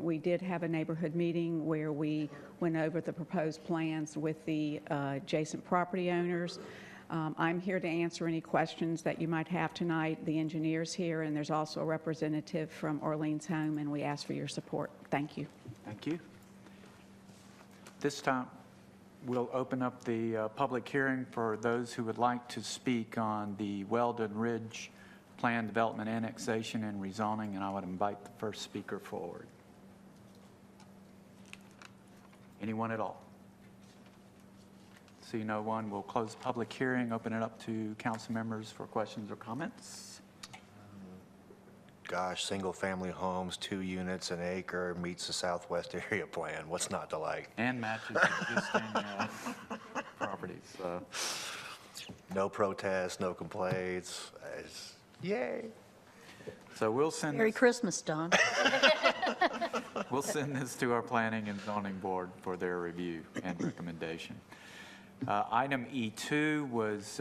Speaker 22: We did have a neighborhood meeting where we went over the proposed plans with the adjacent property owners. I'm here to answer any questions that you might have tonight. The engineer's here, and there's also a representative from Orleans Home, and we ask for your support. Thank you.
Speaker 2: Thank you. This time, we'll open up the public hearing for those who would like to speak on the Weldon Ridge Plan Development Annexation and Rezoning, and I would invite the first speaker forward. Anyone at all? See no one, we'll close the public hearing, open it up to council members for questions or comments.
Speaker 5: Gosh, single-family homes, 2 units an acre, meets the Southwest Area Plan. What's not to like?
Speaker 2: And matches existing property. properties.
Speaker 5: No protests, no complaints. Yay.
Speaker 2: So we'll send
Speaker 4: Merry
Speaker 2: this,
Speaker 4: Christmas, Don.
Speaker 2: we'll send this to our Planning and Zoning Board for their review and recommendation. Item E2 was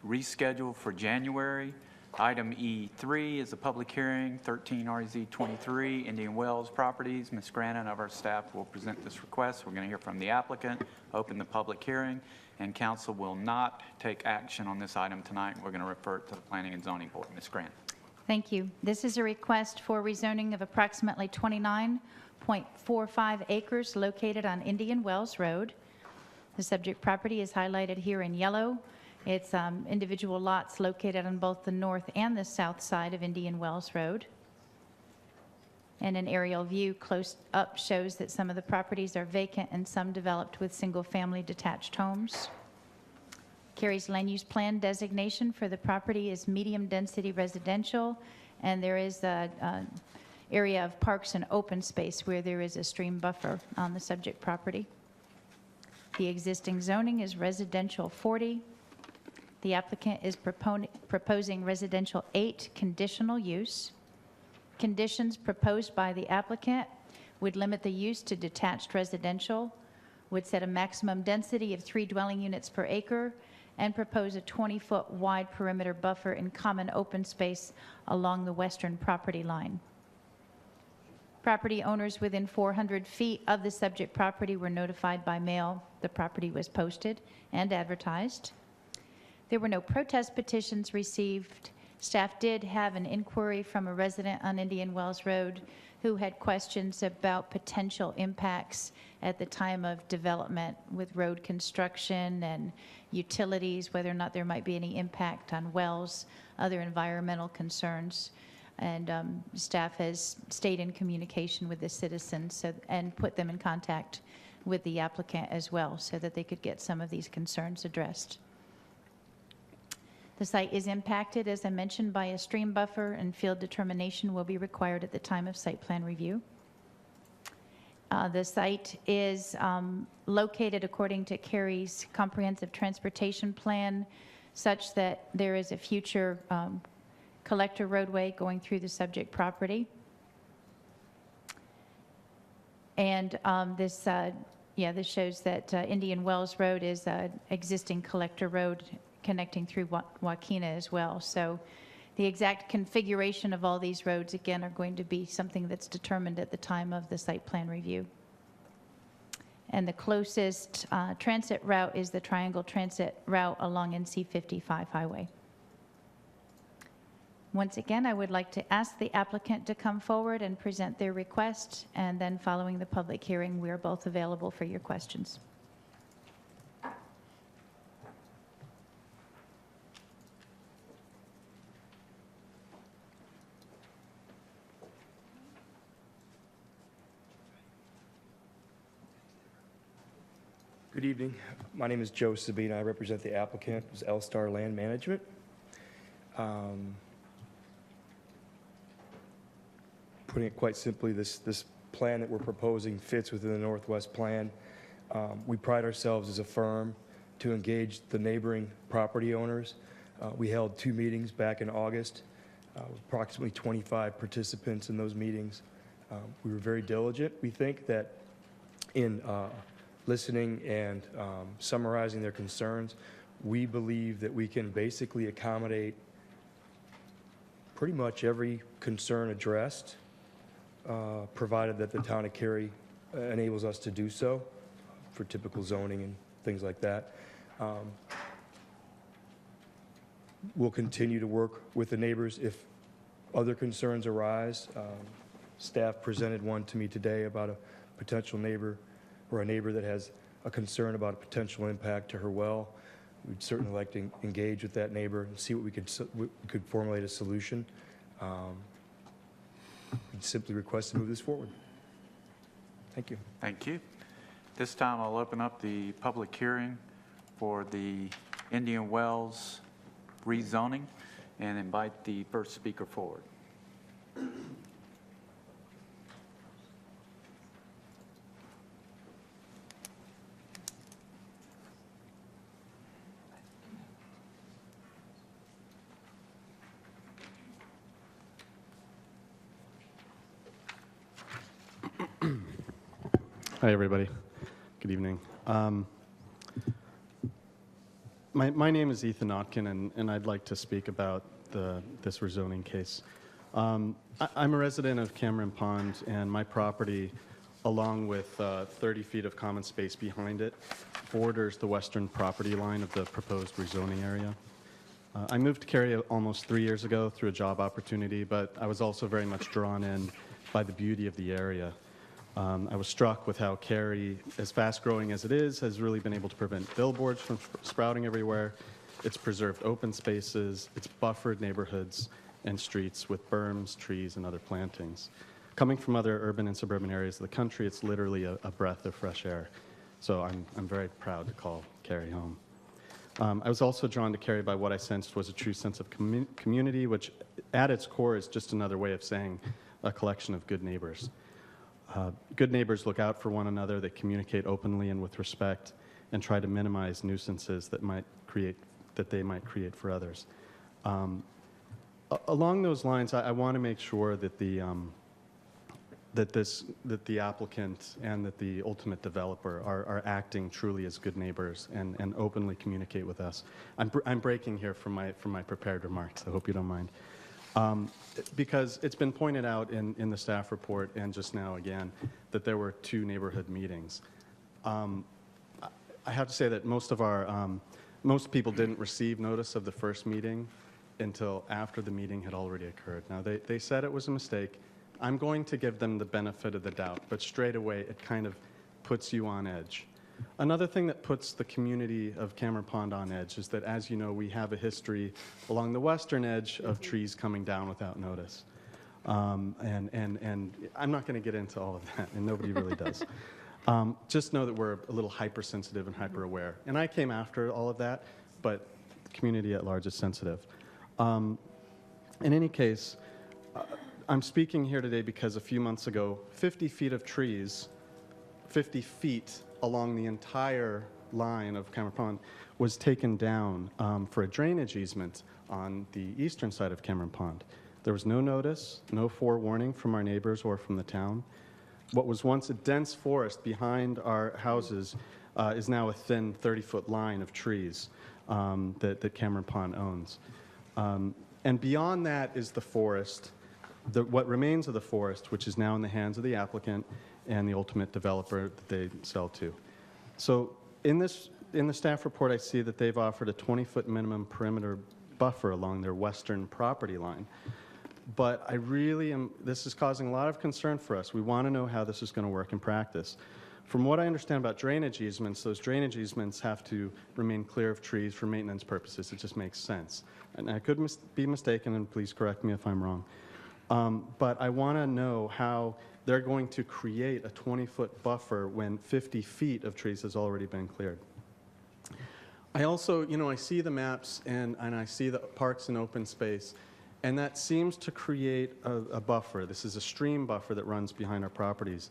Speaker 2: rescheduled for January. Item E3 is a public hearing, 13 RZ 23, Indian Wells Properties. Ms. Grannon of our staff will present this request. We're going to hear from the applicant, open the public hearing, and council will not take action on this item tonight. We're going to refer it to the Planning and Zoning Board. Ms. Grannon.
Speaker 21: Thank you. This is a request for rezoning of approximately 29.45 acres located on Indian Wells Road. The subject property is highlighted here in yellow. It's individual lots located on both the north and the south side of Indian Wells Road. And an aerial view close up shows that some of the properties are vacant and some developed with single-family detached homes. Cary's land use plan designation for the property is medium-density residential, and there is an area of parks and open space where there is a stream buffer on the subject property. The existing zoning is residential 40. The applicant is proposing residential 8 conditional use. Conditions proposed by the applicant would limit the use to detached residential, would set a maximum density of 3 dwelling units per acre, and propose a 20-foot wide perimeter buffer in common open space along the western property line. Property owners within 400 feet of the subject property were notified by mail. The property was posted and advertised. There were no protest petitions received. Staff did have an inquiry from a resident on Indian Wells Road who had questions about potential impacts at the time of development with road construction and utilities, whether or not there might be any impact on wells, other environmental concerns. And staff has stayed in communication with the citizens and put them in contact with the applicant as well so that they could get some of these concerns addressed. The site is impacted, as I mentioned, by a stream buffer, and field determination will be required at the time of site plan review. The site is located according to Cary's comprehensive transportation plan, such that there is a future collector roadway going through the subject property. And this shows that Indian Wells Road is an existing collector road connecting through Joaquina as well. So the exact configuration of all these roads, again, are going to be something that's determined at the time of the site plan review. And the closest transit route is the Triangle Transit route along NC 55 highway. Once again, I would like to ask the applicant to come forward and present their request, and then following the public hearing, we are both available for your questions.
Speaker 1: Good evening. My name is Joe Sabina. I represent the applicant, who's L-Star Land Management. Putting it quite simply, this plan that we're proposing fits within the Northwest Plan. We pride ourselves as a firm to engage the neighboring property owners. We held 2 meetings back in August, approximately 25 participants in those meetings. We were very diligent. We think that in listening and summarizing their concerns, we believe that we can basically accommodate pretty much every concern addressed, provided that the town of Cary enables us to do so for typical zoning and things like that. We'll continue to work with the neighbors if other concerns arise. Staff presented one to me today about a potential neighbor or a neighbor that has a concern about a potential impact to her well. We'd certainly like to engage with that neighbor and see what we could formulate a solution. We'd simply request to move this forward. Thank you.
Speaker 2: Thank you. This time I'll open up the public hearing for the Indian Wells rezoning and invite the first speaker forward.
Speaker 6: Hi, everybody. Good evening. My name is Ethan Notkin, and I'd like to speak about this rezoning case. I'm a resident of Cameron Pond, and my property, along with 30 feet of common space behind it, borders the western property line of the proposed rezoning area. I moved to Cary almost 3 years ago through a job opportunity, but I was also very much drawn in by the beauty of the area. I was struck with how Cary, as fast-growing as it is, has really been able to prevent billboards from sprouting everywhere. It's preserved open spaces, it's buffered neighborhoods and streets with berms, trees, and other plantings. Coming from other urban and suburban areas of the country, it's literally a breath of fresh air. So I'm very proud to call Cary home. I was also drawn to Cary by what I sensed was a true sense of community, which at its core is just another way of saying a collection of good neighbors. Good neighbors look out for one another, they communicate openly and with respect, and try to minimize nuisances that they might create for others. Along those lines, I want to make sure that that the applicant and that the ultimate developer are acting truly as good neighbors and openly communicate with us. I'm breaking here from my prepared remarks. I hope you don't mind. Because it's been pointed out in the staff report and just now again that there were 2 neighborhood meetings. I have to say that most people didn't receive notice of the first meeting until after the meeting had already occurred. Now, they said it was a mistake. I'm going to give them the benefit of the doubt, but straight away it kind of puts you on edge. Another thing that puts the community of Cameron Pond on edge is that, as you know, we have a history along the western edge of trees coming down without notice. And I'm not going to get into all of that, and nobody really does. Just know that we're a little hypersensitive and hyper-aware. And I came after all of that, but the community at large is sensitive. In any case, I'm speaking here today because a few months ago, 50 feet of trees, 50 feet along the entire line of Cameron Pond was taken down for a drainage easement on the eastern side of Cameron Pond. There was no notice, no forewarning from our neighbors or from the town. What was once a dense forest behind our houses is now a thin 30-foot line of trees that Cameron Pond owns. And beyond that is the forest, what remains of the forest, which is now in the hands of the applicant and the ultimate developer that they sell to. So in the staff report, I see that they've offered a 20-foot minimum perimeter buffer along their western property line. But this is causing a lot of concern for us. We want to know how this is going to work in practice. From what I understand about drainage easements, those drainage easements have to remain clear of trees for maintenance purposes. It just makes sense. And I could be mistaken, and please correct me if I'm wrong. But I want to know how they're going to create a 20-foot buffer when 50 feet of trees has already been cleared. I also, I see the maps and I see the parks and open space, and that seems to create a buffer. This is a stream buffer that runs behind our properties.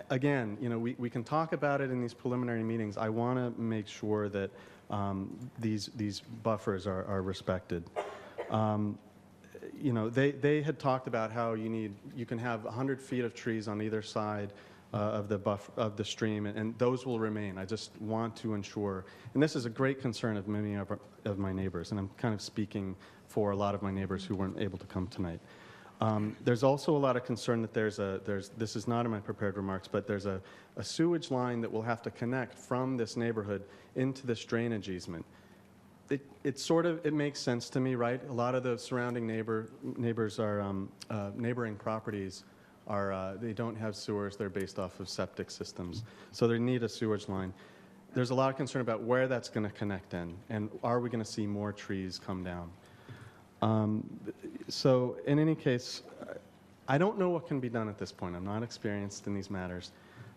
Speaker 6: Again, we can talk about it in these preliminary meetings. I want to make sure that these buffers are respected. They had talked about how you can have 100 feet of trees on either side of the stream, and those will remain. I just want to ensure, and this is a great concern of many of my neighbors, and I'm kind of speaking for a lot of my neighbors who weren't able to come tonight. There's also a lot of concern that this is not in my prepared remarks, but there's a sewage line that will have to connect from this neighborhood into this drainage easement. It makes sense to me, right? A lot of the surrounding neighbors are neighboring properties they don't have sewers. They're based off of septic systems, so they need a sewage line. There's a lot of concern about where that's going to connect in, and are we going to see more trees come down? So in any case, I don't know what can be done at this point. I'm not experienced in these matters.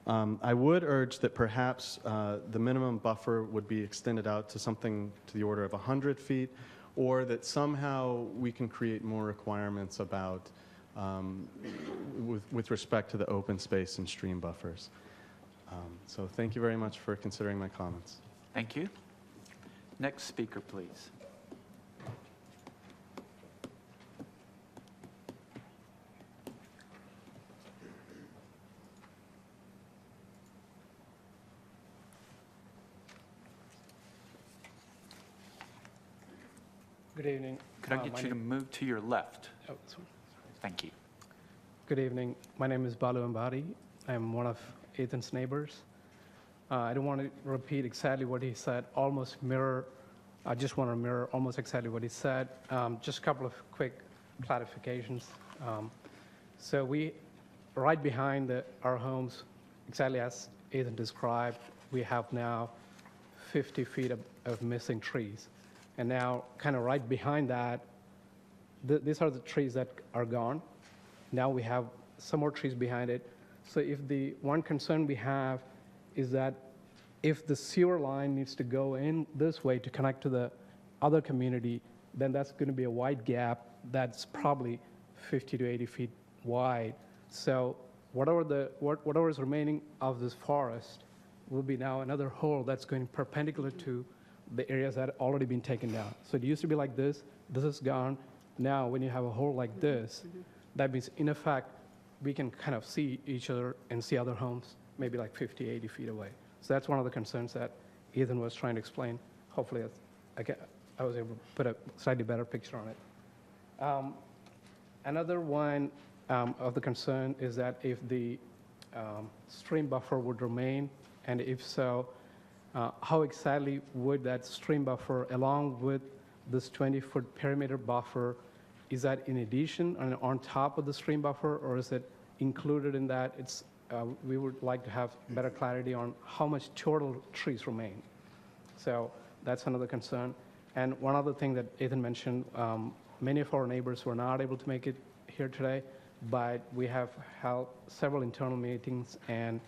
Speaker 6: I would urge that perhaps the minimum buffer would be extended out to something to the order of 100 feet, or that somehow we can create more requirements about with respect to the open space and stream buffers. So thank you very much for considering my comments.
Speaker 2: Thank you. Next speaker, please.
Speaker 7: Good evening.
Speaker 2: Could I get you to move to your left?
Speaker 7: Oh, sorry.
Speaker 2: Thank you.
Speaker 7: Good evening. My name is Balu Ambadi. I'm one of Ethan's neighbors. I don't want to repeat exactly what he said, I just want to mirror almost exactly what he said. Just a couple of quick clarifications. So right behind our homes, exactly as Ethan described, we have now 50 feet of missing trees. And now, kind of right behind that, these are the trees that are gone. Now we have some more trees behind it. So if the one concern we have is that if the sewer line needs to go in this way to connect to the other community, then that's going to be a wide gap that's probably 50 to 80 feet wide. So whatever is remaining of this forest will be now another hole that's going perpendicular to the areas that have already been taken down. So it used to be like this is gone. Now when you have a hole like this, that means in effect, we can kind of see each other and see other homes maybe like 50, 80 feet away. So that's one of the concerns that Ethan was trying to explain. Hopefully I was able to put a slightly better picture on it. Another one of the concern is that if the stream buffer would remain, and if so, how exactly would that stream buffer, along with this 20-foot perimeter buffer, is that in addition and on top of the stream buffer, or is it included in that? We would like to have better clarity on how much total trees remain. So that's another concern. And one other thing that Ethan mentioned, many of our neighbors were not able to make it here today, but we have held several internal meetings, and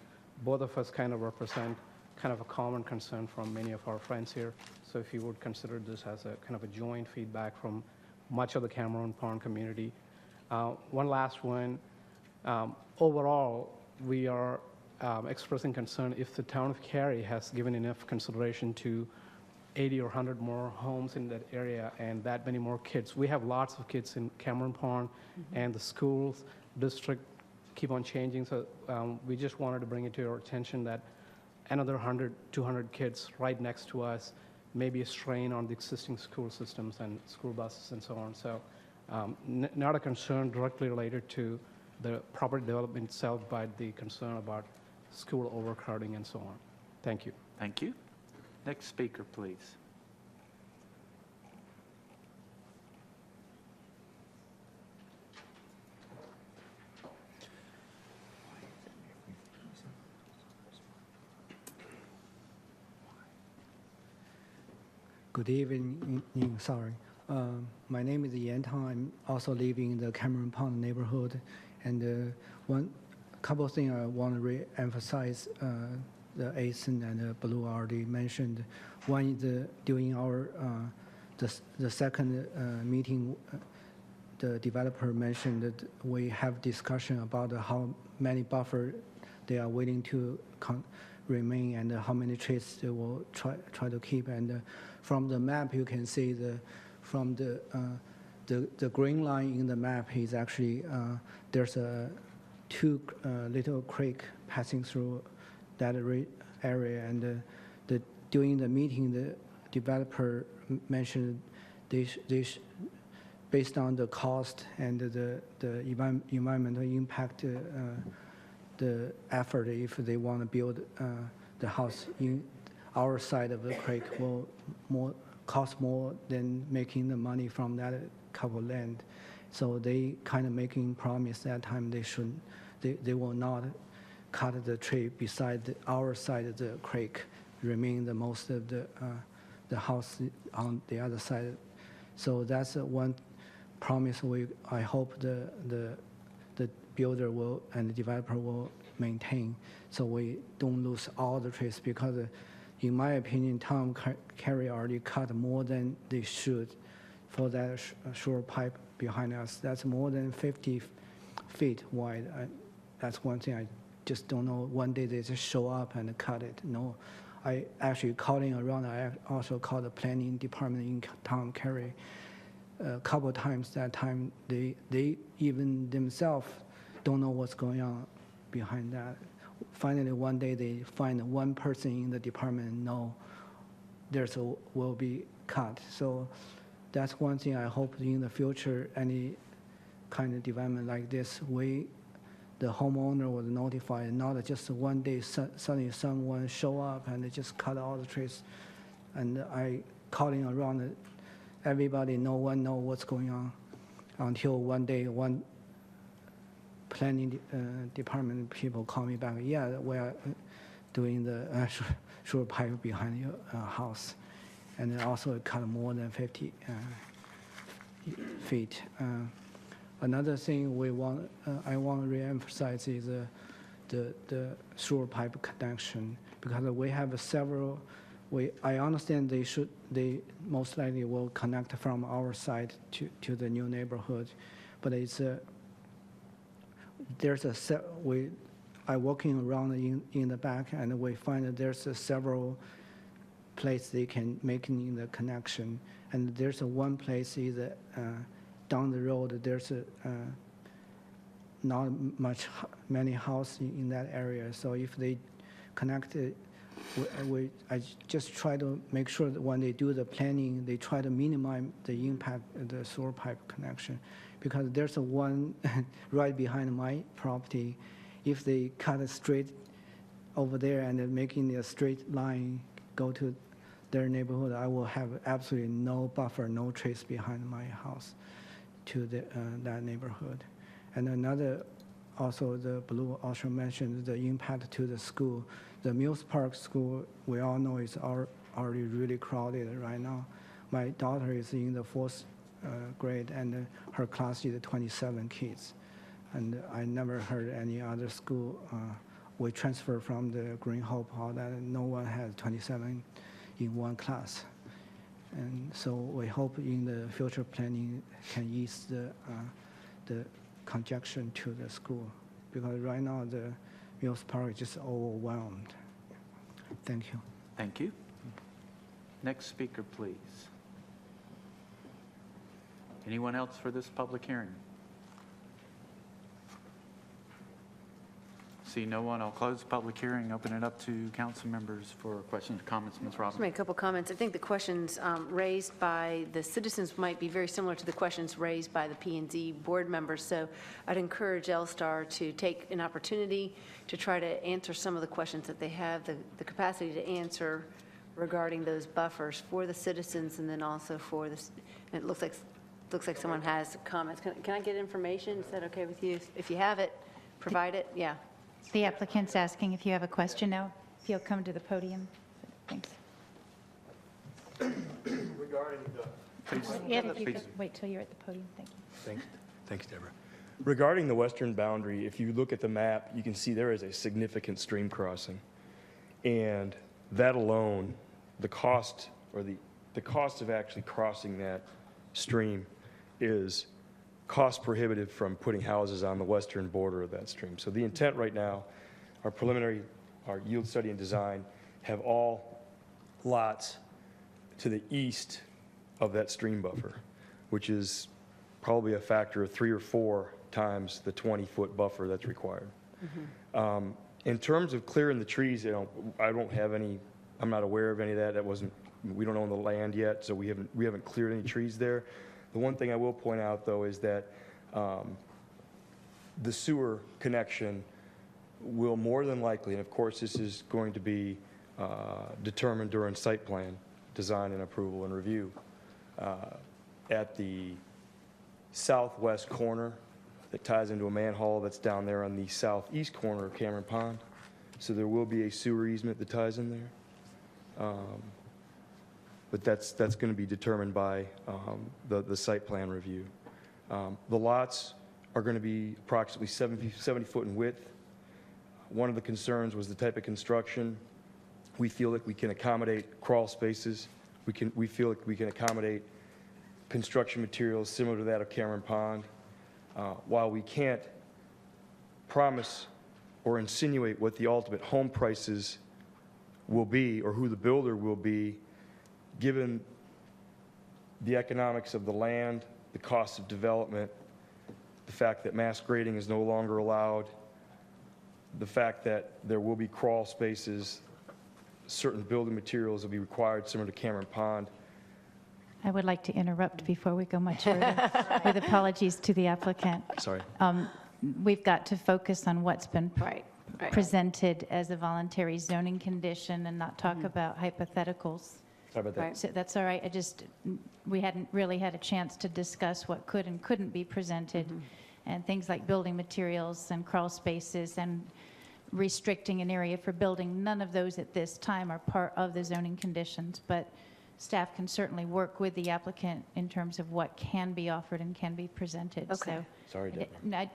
Speaker 7: both of us kind of represent kind of a common concern from many of our friends here. So if you would consider this as a kind of a joint feedback from much of the Cameron Pond community. One last one, overall, we are expressing concern if the town of Cary has given enough consideration to 80 or 100 more homes in that area and that many more kids. We have lots of kids in Cameron Pond, and the schools district keep on changing. So we just wanted to bring it to your attention that another 100, 200 kids right next to us may be a strain on the existing school systems and school buses and so on. So not a concern directly related to the property development itself, but the concern about school overcrowding and so on. Thank you.
Speaker 2: Thank you. Next speaker, please.
Speaker 8: Good evening, sorry. My name is Yan Tang. I'm also living in the Cameron Pond neighborhood. And one couple of things I want to re-emphasize, the Ethan and Blue already mentioned. One is during our the second meeting, the developer mentioned that we have discussion about how many buffer they are willing to remain and how many trees they will try to keep. And from the map, you can see from the green line in the map is actually there's two little creek passing through that area. And during the meeting, the developer mentioned this based on the cost and the environmental impact, the effort if they want to build the house in our side of the creek will cost more than making the money from that couple land. So they kind of making promise that time they will not cut the tree beside our side of the creek, remain the most of the house on the other side. So that's one promise I hope the builder will and the developer will maintain, so we don't lose all the trees, because in my opinion, Tom Cary already cut more than they should for that short pipe behind us. That's more than 50 feet wide. That's one thing I just don't know. One day they just show up and cut it. No, I actually calling around. I also called the planning department in Tom Cary a couple of times. That time they even themselves don't know what's going on behind that. Finally, one day they find one person in the department know will be cut. So that's one thing I hope in the future, any kind of development like this, the homeowner was notified, not just one day suddenly someone show up and they just cut all the trees. And I calling around, everybody, no one know what's going on, until one day, one planning department people call me back, yeah, we are doing the sewer pipe behind your house. And then also it cut more than 50 feet. Another thing I want to reemphasize is the sewer pipe connection, because we have several. I understand they most likely will connect from our side to the new neighborhood, but I walking around in the back and we find that there's several places they can make in the connection, and there's one place is down the road, there's not many houses in that area. So if they connect it, I just try to make sure that when they do the planning, they try to minimize the impact of the sewer pipe connection, because there's one right behind my property. If they cut it straight over there and then making a straight line go to their neighborhood, I will have absolutely no buffer, no trace behind my house to that neighborhood. And another, also the Blue also mentioned the impact to the school. The Mills Park School, we all know, is already really crowded right now. My daughter is in the 4th grade, and her class is 27 kids. And I never heard any other school. We transfer from the Green Hope, all that, and no one has 27 in one class. And so we hope in the future planning can ease the congestion to the school, because right now the Mills Park is just overwhelmed. Thank you.
Speaker 2: Thank you. Next speaker, please. Anyone else for this public hearing? See no one, I'll close the public hearing, open it up to council members for questions or comments. Ms.
Speaker 3: Just
Speaker 2: Robbins.
Speaker 3: make a couple comments. I think the questions raised by the citizens might be very similar to the questions raised by the P&Z board members. So I'd encourage L-Star to take an opportunity to try to answer some of the questions that they have the capacity to answer regarding those buffers for the citizens, and then also for this. And it looks like someone has comments. Can I get information? Is that okay with you? If you have it, provide it. Yeah.
Speaker 21: The applicant's asking if you have a question now, if you'll come to the podium. Thanks.
Speaker 1: Regarding
Speaker 21: If you could wait till you're at the podium, thank you.
Speaker 1: Thanks, Deborah. Regarding the western boundary, if you look at the map, you can see there is a significant stream crossing. And that alone, the cost of actually crossing that stream is cost prohibitive from putting houses on the western border of that stream. So the intent right now, our yield study and design have all lots to the east of that stream buffer, which is probably a factor of 3 or 4 times the 20-foot buffer that's required. Mm-hmm. In terms of clearing the trees, I don't have any, I'm not aware of any of that. We don't own the land yet, so we haven't cleared any trees there. The one thing I will point out, though, is that the sewer connection will more than likely, and of course this is going to be determined during site plan design and approval and review, at the southwest corner that ties into a manhole that's down there on the southeast corner of Cameron Pond. So there will be a sewer easement that ties in there. But that's going to be determined by the site plan review. The lots are going to be approximately 70 foot in width. One of the concerns was the type of construction. We feel like we can accommodate crawl spaces. We feel like we can accommodate construction materials similar to that of Cameron Pond. While we can't promise or insinuate what the ultimate home prices will be or who the builder will be, given the economics of the land, the cost of development, the fact that mass grading is no longer allowed, the fact that there will be crawl spaces, certain building materials will be required similar to Cameron Pond,
Speaker 21: I would like to interrupt before we go much further, with apologies to the applicant.
Speaker 1: Sorry.
Speaker 21: We've got to focus on what's been presented as a voluntary zoning condition and not talk about hypotheticals.
Speaker 1: Sorry about that.
Speaker 21: So that's all right. We hadn't really had a chance to discuss what could and couldn't be presented, and things like building materials and crawl spaces and restricting an area for building. None of those at this time are part of the zoning conditions, but staff can certainly work with the applicant in terms of what can be offered and can be presented.
Speaker 3: Okay.
Speaker 21: So,
Speaker 1: Sorry, Deborah.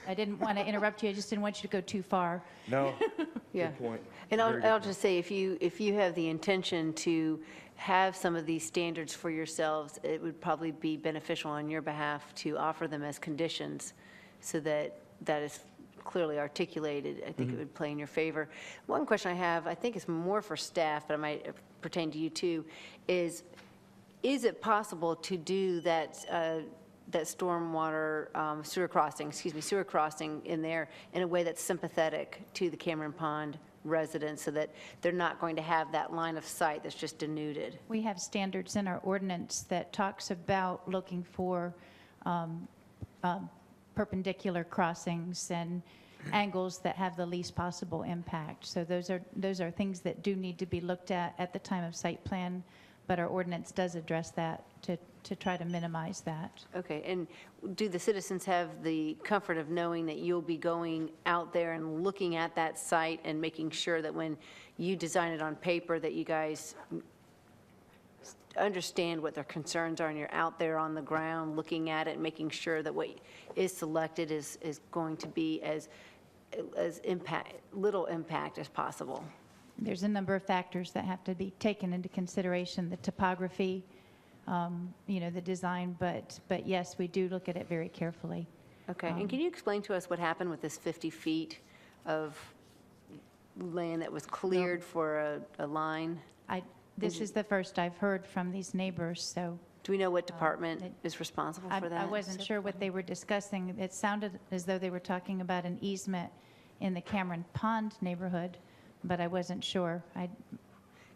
Speaker 21: I didn't want to interrupt you. I just didn't want you to go too far.
Speaker 1: No.
Speaker 3: Yeah.
Speaker 1: Good point.
Speaker 3: And
Speaker 1: Very good
Speaker 3: I'll
Speaker 1: point.
Speaker 3: just say, if you have the intention to have some of these standards for yourselves, it would probably be beneficial on your behalf to offer them as conditions so that that is clearly articulated. I think it would play in your favor. One question I have, I think it's more for staff, but it might pertain to you too, is it possible to do that stormwater sewer crossing in there in a way that's sympathetic to the Cameron Pond residents so that they're not going to have that line of sight that's just denuded?
Speaker 21: We have standards in our ordinance that talks about looking for perpendicular crossings and angles that have the least possible impact. So those are things that do need to be looked at the time of site plan, but our ordinance does address that to try to minimize that.
Speaker 3: Okay, and do the citizens have the comfort of knowing that you'll be going out there and looking at that site and making sure that when you design it on paper that you guys understand what their concerns are and you're out there on the ground looking at it, making sure that what is selected is going to be as little impact as possible?
Speaker 21: There's a number of factors that have to be taken into consideration, the topography, the design, but yes, we do look at it very carefully.
Speaker 3: Okay, and can you explain to us what happened with this 50 feet of land that was cleared for a line?
Speaker 21: This is the first I've heard from these neighbors, so.
Speaker 3: Do we know what department is responsible for that?
Speaker 21: I wasn't sure what they were discussing. It sounded as though they were talking about an easement in the Cameron Pond neighborhood, but I wasn't sure.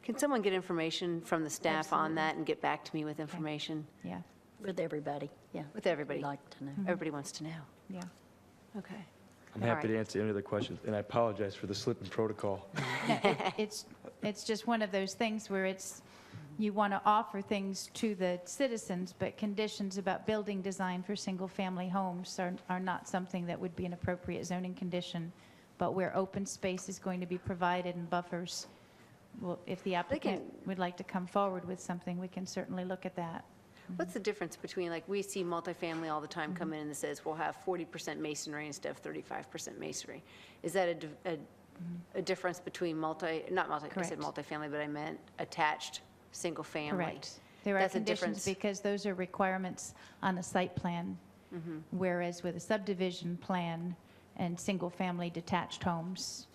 Speaker 3: Can someone get information from the staff on that and get back to me with information?
Speaker 21: Yeah.
Speaker 4: With everybody, yeah.
Speaker 3: With everybody.
Speaker 4: We'd like to know.
Speaker 3: Everybody wants to know.
Speaker 21: Yeah.
Speaker 3: Okay.
Speaker 1: I'm happy to answer any other questions, and I apologize for the slip in protocol.
Speaker 21: It's just one of those things where you want to offer things to the citizens, but conditions about building design for single-family homes are not something that would be an appropriate zoning condition. But where open space is going to be provided and buffers, well, if the applicant would like to come forward with something, we can certainly look at that.
Speaker 3: What's the difference between, like, we see multifamily all the time come in and it says we'll have 40% masonry instead of 35% masonry. Is that a difference between I said multifamily, but I meant attached single family?
Speaker 21: Correct. There are
Speaker 3: That's a
Speaker 21: conditions
Speaker 3: difference.
Speaker 21: because those are requirements on a site plan, whereas with a subdivision plan and single-family detached homes,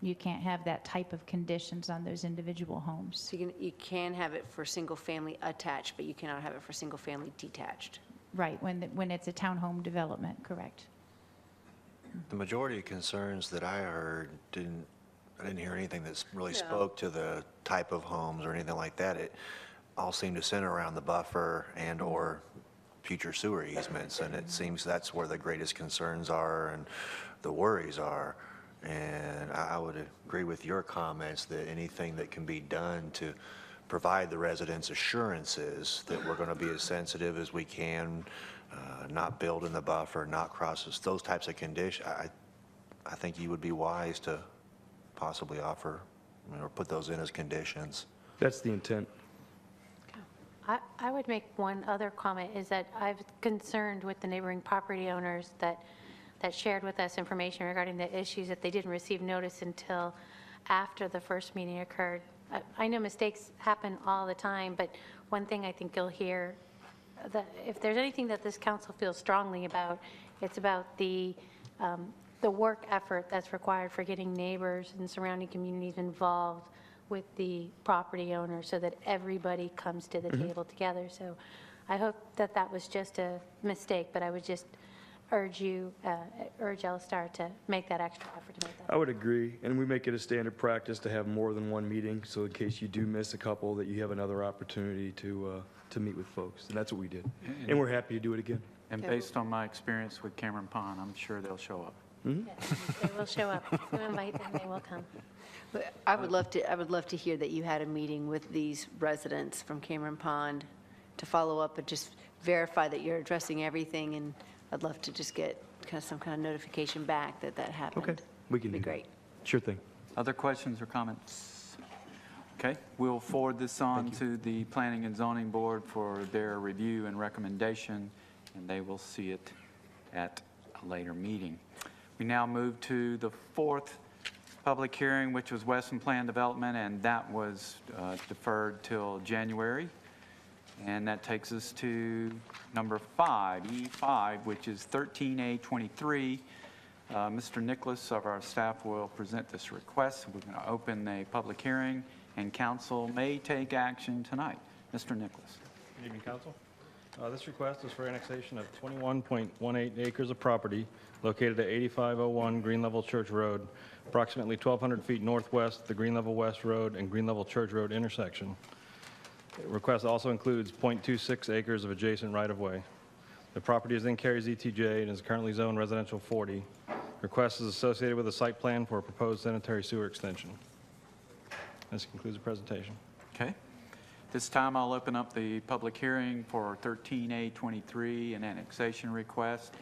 Speaker 21: you can't have that type of conditions on those individual homes.
Speaker 3: So you can have it for single family attached, but you cannot have it for single family detached.
Speaker 21: Right, when it's a townhome development, correct.
Speaker 5: The majority of concerns that I heard I didn't hear anything that really spoke to the type of homes or anything like that. It all seemed to center around the buffer and/or future sewer easements, and it seems that's where the greatest concerns are and the worries are. And I would agree with your comments that anything that can be done to provide the residents assurances that we're going to be as sensitive as we can, not build in the buffer, not cross those types of conditions. I think you would be wise to possibly offer or put those in as conditions.
Speaker 1: That's the intent.
Speaker 17: I would make one other comment, is that I've concerned with the neighboring property owners that shared with us information regarding the issues that they didn't receive notice until after the first meeting occurred. I know mistakes happen all the time, but one thing I think you'll hear, that if there's anything that this council feels strongly about, it's about the work effort that's required for getting neighbors and surrounding communities involved with the property owner so that everybody comes to the table together. So I hope that that was just a mistake, but I would just urge L-Star to make that extra effort to make that.
Speaker 1: I would agree, and we make it a standard practice to have more than one meeting, so in case you do miss a couple, that you have another opportunity to to meet with folks, and that's what we did. And we're happy to do it again.
Speaker 2: And based on my experience with Cameron Pond, I'm sure they'll show up.
Speaker 17: Yes, they will show up. You invite them, they will come.
Speaker 3: But I would love to hear that you had a meeting with these residents from Cameron Pond to follow up and just verify that you're addressing everything, and I'd love to just get some kind of notification back that that happened.
Speaker 1: Okay, we can
Speaker 3: Be
Speaker 1: do that.
Speaker 3: great.
Speaker 1: Sure thing.
Speaker 2: Other questions or comments? Okay, we'll forward this on to the Planning and Zoning Board for their review and recommendation, and they will see it at a later meeting. We now move to the fourth public hearing, which was Western Plan Development, and that was deferred till January. And that takes us to number 5, E5, which is 13A23. Mr. Nicholas of our staff will present this request. We're going to open a public hearing, and council may take action tonight. Mr. Nicholas.
Speaker 9: Good evening, council. This request is for annexation of 21.18 acres of property located at 8501 Green Level Church Road, approximately 1,200 feet northwest of the Green Level West Road and Green Level Church Road intersection. The request also includes 0.26 acres of adjacent right-of-way. The property is in Cary's ETJ and is currently zoned residential 40. Request is associated with a site plan for a proposed sanitary sewer extension. This concludes the presentation.
Speaker 2: Okay. This time I'll open up the public hearing for 13A23, an annexation request,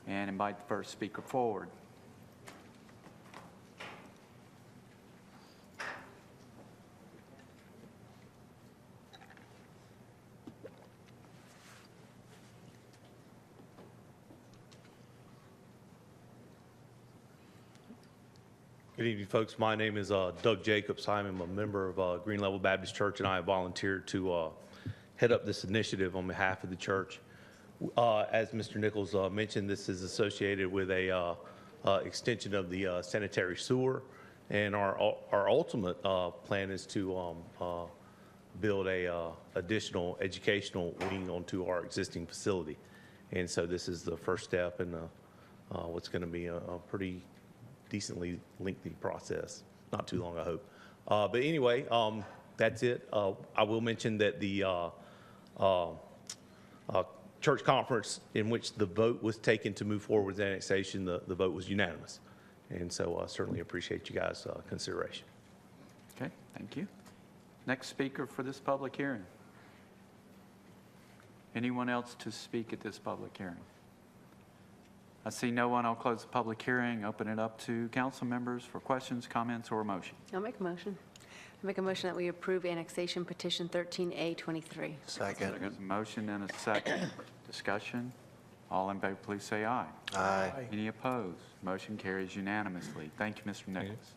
Speaker 2: and invite the first speaker forward.
Speaker 10: Good evening, folks. My name is Doug Jacobs. I'm a member of Green Level Baptist Church, and I have volunteered to head up this initiative on behalf of the church. As Mr. Nichols mentioned, this is associated with a extension of the sanitary sewer, and our ultimate plan is to build a additional educational wing onto our existing facility. And so this is the first step in what's going to be a pretty decently lengthy process. Not too long, I hope. But anyway, that's it. I will mention that the church conference in which the vote was taken to move forward with annexation, the vote was unanimous. And so I certainly appreciate you guys' consideration.
Speaker 2: Okay, thank you. Next speaker for this public hearing. Anyone else to speak at this public hearing? I see no one. I'll close the public hearing, open it up to council members for questions, comments, or a motion.
Speaker 3: I'll make a motion. I make a motion that we approve annexation petition 13A23.
Speaker 5: Second.
Speaker 2: Motion and a second. Discussion. All in favor, please say aye.
Speaker 5: Aye.
Speaker 2: Any opposed? Motion carries unanimously. Thank you, Mr. Nichols.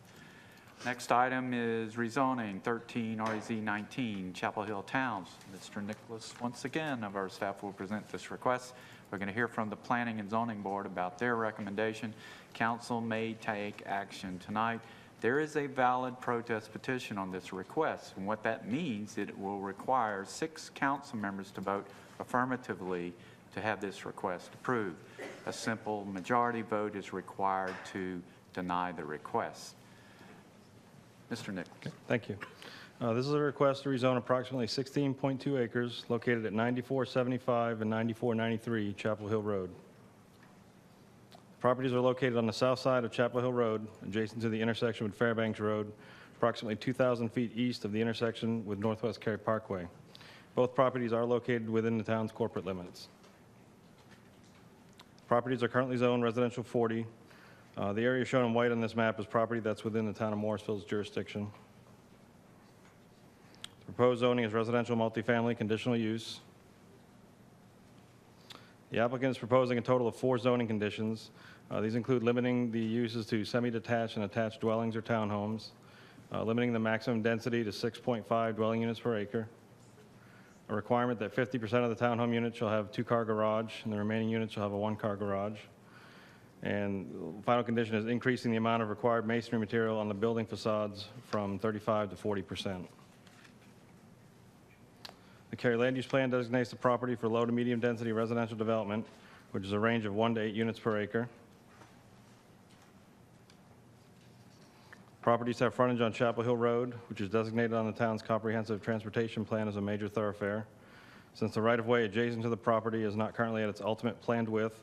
Speaker 2: Next item is rezoning 13 RZ 19 Chapel Hill Towns. Mr. Nicholas, once again, of our staff will present this request. We're going to hear from the Planning and Zoning Board about their recommendation. Council may take action tonight. There is a valid protest petition on this request, and what that means, it will require 6 council members to vote affirmatively to have this request approved. A simple majority vote is required to deny the request. Mr. Nichols.
Speaker 9: Okay, thank you. This is a request to rezone approximately 16.2 acres located at 9475 and 9493 Chapel Hill Road. Properties are located on the south side of Chapel Hill Road, adjacent to the intersection with Fairbanks Road, approximately 2,000 feet east of the intersection with Northwest Cary Parkway. Both properties are located within the town's corporate limits. Properties are currently zoned residential 40. The area shown in white on this map is property that's within the town of Morrisville's jurisdiction. The proposed zoning is residential multifamily conditional use. The applicant is proposing a total of 4 zoning conditions. These include limiting the uses to semi-detached and attached dwellings or townhomes, limiting the maximum density to 6.5 dwelling units per acre, a requirement that 50% of the townhome units shall have 2-car garage, and the remaining units shall have a 1-car garage. And the final condition is increasing the amount of required masonry material on the building facades from 35% to 40%. The Cary Land Use Plan designates the property for low to medium density residential development, which is a range of 1 to 8 units per acre. Properties have frontage on Chapel Hill Road, which is designated on the town's comprehensive transportation plan as a major thoroughfare. Since the right-of-way adjacent to the property is not currently at its ultimate planned width,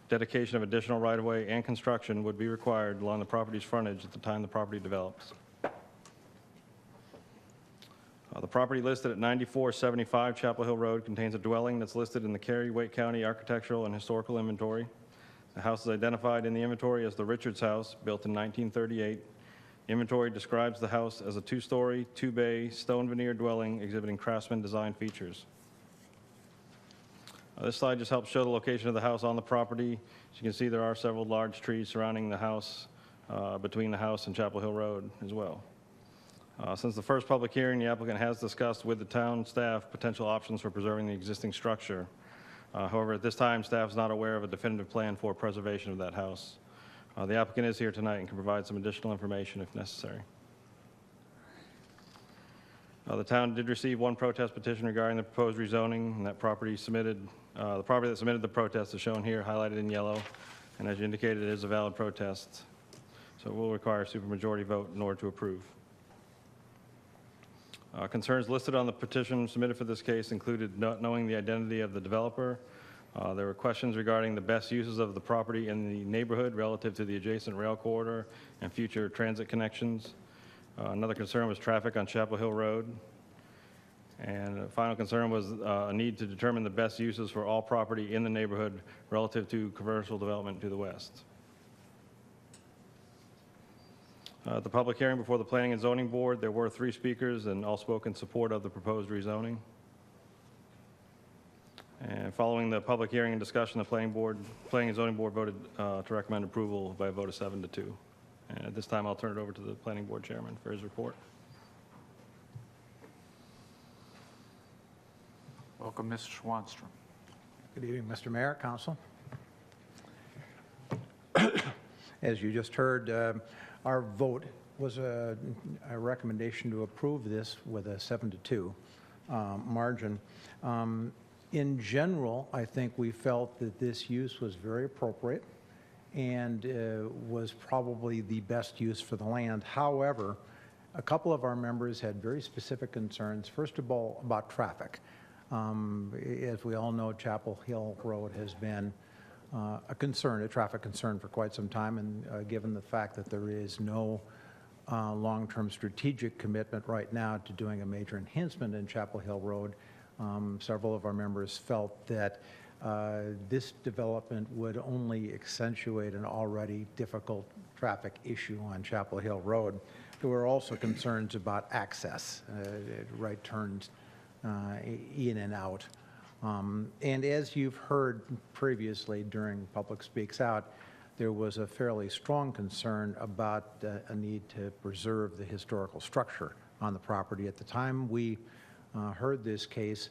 Speaker 9: dedication of additional right-of-way and construction would be required along the property's frontage at the time the property develops. The property listed at 9475 Chapel Hill Road contains a dwelling that's listed in the Cary, Wake County Architectural and Historical Inventory. The house is identified in the inventory as the Richards House, built in 1938. Inventory describes the house as a two-story, two-bay, stone veneer dwelling exhibiting craftsman design features. This slide just helps show the location of the house on the property. As you can see, there are several large trees surrounding the house, between the house and Chapel Hill Road as well. Since the first public hearing, the applicant has discussed with the town staff potential options for preserving the existing structure. However, at this time, staff is not aware of a definitive plan for preservation of that house. The applicant is here tonight and can provide some additional information if necessary. The town did receive one protest petition regarding the proposed rezoning, and that property submitted, the property that submitted the protest is shown here, highlighted in yellow, and as you indicated, it is a valid protest. So it will require a supermajority vote in order to approve. Concerns listed on the petition submitted for this case included not knowing the identity of the developer. There were questions regarding the best uses of the property in the neighborhood relative to the adjacent rail corridor and future transit connections. Another concern was traffic on Chapel Hill Road. And a final concern was a need to determine the best uses for all property in the neighborhood relative to commercial development to the west. At the public hearing before the Planning and Zoning Board, there were 3 speakers and all spoke in support of the proposed rezoning. And following the public hearing and discussion, the Planning and Zoning Board voted to recommend approval by a vote of 7-2. And at this time, I'll turn it over to the Planning Board Chairman for his report.
Speaker 2: Welcome, Mr. Swanstrom.
Speaker 11: Good evening, Mr. Mayor, Council. As you just heard, our vote was a recommendation to approve this with a 7-2 margin. In general, I think we felt that this use was very appropriate and was probably the best use for the land. However, a couple of our members had very specific concerns. First of all, about traffic. As we all know, Chapel Hill Road has been a concern, a traffic concern for quite some time, and given the fact that there is no long-term strategic commitment right now to doing a major enhancement in Chapel Hill Road, several of our members felt that this development would only accentuate an already difficult traffic issue on Chapel Hill Road. There were also concerns about access, right turns in and out. And as you've heard previously during Public Speaks Out, there was a fairly strong concern about a need to preserve the historical structure on the property. At the time we heard this case,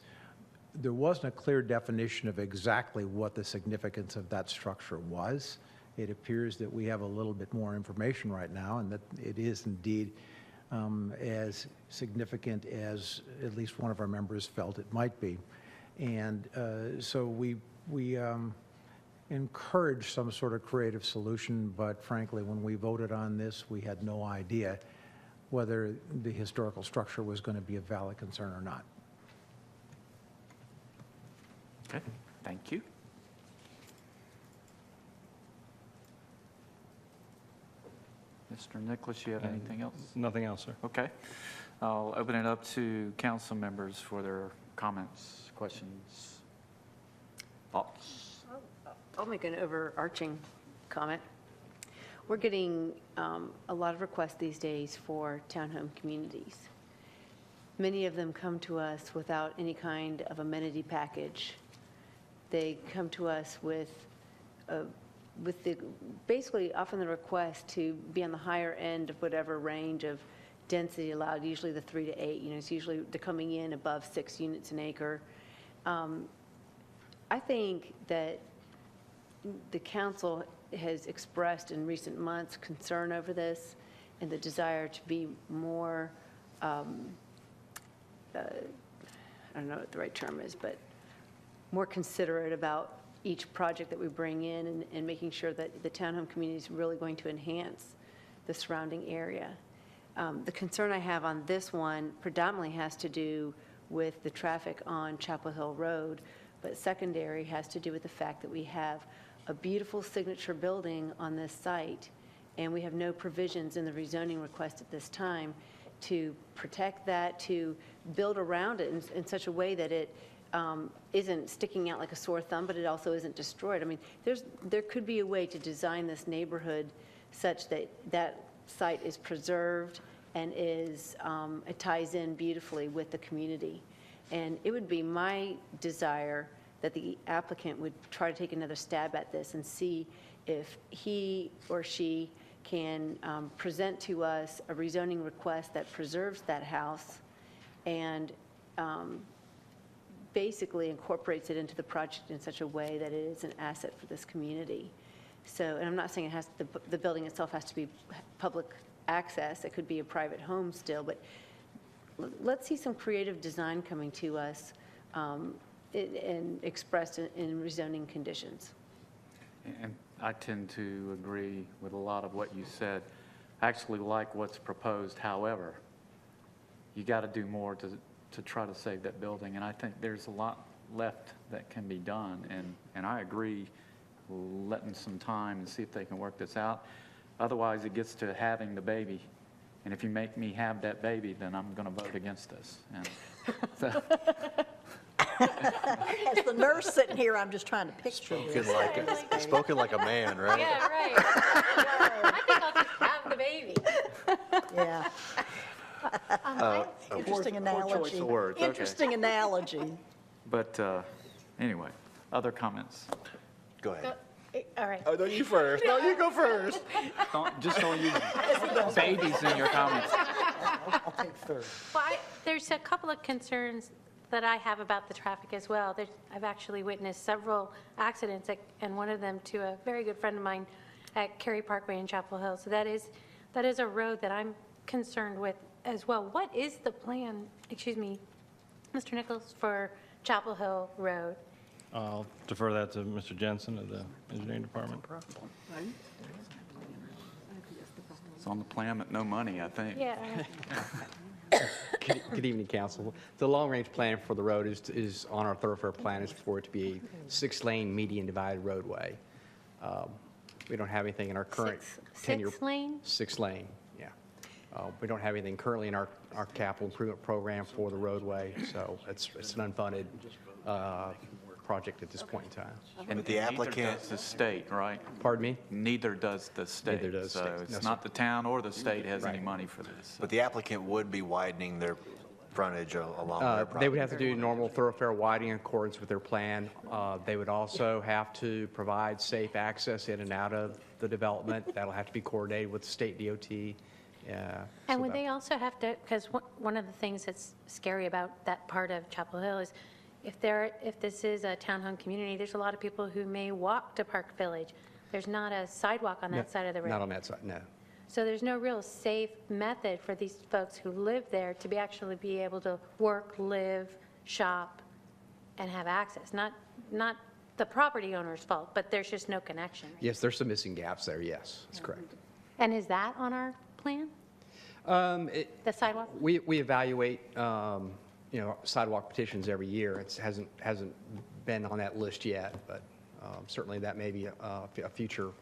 Speaker 11: there wasn't a clear definition of exactly what the significance of that structure was. It appears that we have a little bit more information right now, and that it is indeed as significant as at least one of our members felt it might be. And so we encouraged some sort of creative solution, but frankly, when we voted on this, we had no idea whether the historical structure was going to be a valid concern or not.
Speaker 2: Okay, thank you. Mr. Nicholas, you have anything else?
Speaker 9: Nothing else, sir.
Speaker 2: Okay. I'll open it up to council members for their comments, questions, thoughts.
Speaker 3: I'll make an overarching comment. We're getting a lot of requests these days for townhome communities. Many of them come to us without any kind of amenity package. They come to us with basically often the request to be on the higher end of whatever range of density allowed, usually the 3 to 8. It's usually they're coming in above 6 units an acre. I think that the council has expressed in recent months concern over this and the desire to be more, I don't know what the right term is, but more considerate about each project that we bring in and making sure that the townhome community is really going to enhance the surrounding area. The concern I have on this one predominantly has to do with the traffic on Chapel Hill Road, but secondary has to do with the fact that we have a beautiful signature building on this site, and we have no provisions in the rezoning request at this time to protect that, to build around it in such a way that it isn't sticking out like a sore thumb, but it also isn't destroyed. I mean, there could be a way to design this neighborhood such that that site is preserved and it ties in beautifully with the community. And it would be my desire that the applicant would try to take another stab at this and see if he or she can present to us a rezoning request that preserves that house and basically incorporates it into the project in such a way that it is an asset for this community. So, and I'm not saying it has, the building itself has to be public access. It could be a private home still, but let's see some creative design coming to us and expressed in rezoning conditions.
Speaker 2: And I tend to agree with a lot of what you said. I actually like what's proposed. However, you got to do more to try to save that building. And I think there's a lot left that can be done. And I agree, letting some time and see if they can work this out. Otherwise, it gets to having the baby. And if you make me have that baby, then I'm going to vote against this. And so.
Speaker 4: As the nurse sitting here, I'm just trying to picture this.
Speaker 5: Spoken like a man, right?
Speaker 17: Yeah, right. I think I'll just have the baby.
Speaker 4: Yeah. Interesting
Speaker 2: Poor choice
Speaker 4: analogy.
Speaker 2: of words. Okay.
Speaker 4: Interesting analogy.
Speaker 2: But anyway, other comments?
Speaker 5: Go ahead.
Speaker 17: All right.
Speaker 5: Oh, no, you first. No, you go first.
Speaker 2: Just don't use babies in your comments.
Speaker 20: I'll take third.
Speaker 17: Well, there's a couple of concerns that I have about the traffic as well. I've actually witnessed several accidents, and one of them to a very good friend of mine at Cary Parkway in Chapel Hill. So that is a road that I'm concerned with as well. What is the plan, excuse me, Mr. Nichols, for Chapel Hill Road?
Speaker 9: I'll defer that to Mr. Jensen of the engineering department.
Speaker 2: It's on the plan, but no money, I think.
Speaker 17: Yeah.
Speaker 12: Good evening, Council. The long-range plan for the road is on our thoroughfare plan, is for it to be a 6-lane median divided roadway. We don't have anything in our current
Speaker 17: 6-lane?
Speaker 12: 6-lane, yeah. We don't have anything currently in our capital improvement program for the roadway, so it's an unfunded project at this point in time.
Speaker 2: And
Speaker 5: But the applicant-
Speaker 2: neither does the state, right?
Speaker 12: Pardon me?
Speaker 2: Neither does the state.
Speaker 12: Neither does the
Speaker 2: So
Speaker 12: state. No,
Speaker 2: it's
Speaker 12: sir.
Speaker 2: not the town or the state has any
Speaker 12: Right.
Speaker 2: money for this.
Speaker 5: But the applicant would be widening their frontage along their property.
Speaker 12: They would have to do normal thoroughfare widening in accordance with their plan. They would also have to provide safe access in and out of the development. That'll have to be coordinated with the state DOT.
Speaker 17: And would they also have to, because one of the things that's scary about that part of Chapel Hill is if this is a town-home community, there's a lot of people who may walk to Park Village. There's not a sidewalk on that side of the road.
Speaker 12: Not on that side, no.
Speaker 17: So there's no real safe method for these folks who live there to actually be able to work, live, shop, and have access. Not the property owner's fault, but there's just no connection.
Speaker 12: Yes, there's some missing gaps there, yes, that's correct.
Speaker 17: And is that on our plan, the sidewalk?
Speaker 12: We evaluate, sidewalk petitions every year. It hasn't been on that list yet, but certainly that may be a future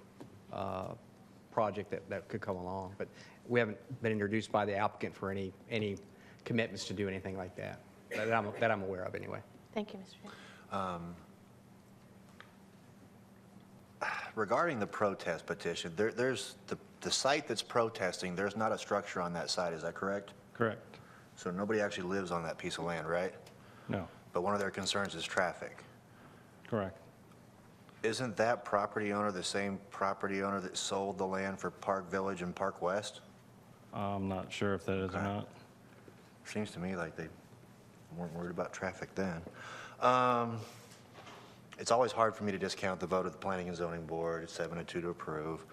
Speaker 12: project that could come along. But we haven't been introduced by the applicant for any commitments to do anything like that that I'm aware of anyway.
Speaker 17: Thank you, Mr. Chairman.
Speaker 5: Regarding the protest petition, there's the site that's protesting, there's not a structure on that site, is that correct?
Speaker 9: Correct.
Speaker 5: So nobody actually lives on that piece of land, right?
Speaker 9: No.
Speaker 5: But one of their concerns is traffic.
Speaker 9: Correct.
Speaker 5: Isn't that property owner the same property owner that sold the land for Park Village and Park West?
Speaker 9: I'm not sure if that is or not.
Speaker 5: Seems to me like they weren't worried about traffic then. It's always hard for me to discount the vote of the Planning and Zoning Board. It's 7-2 to approve.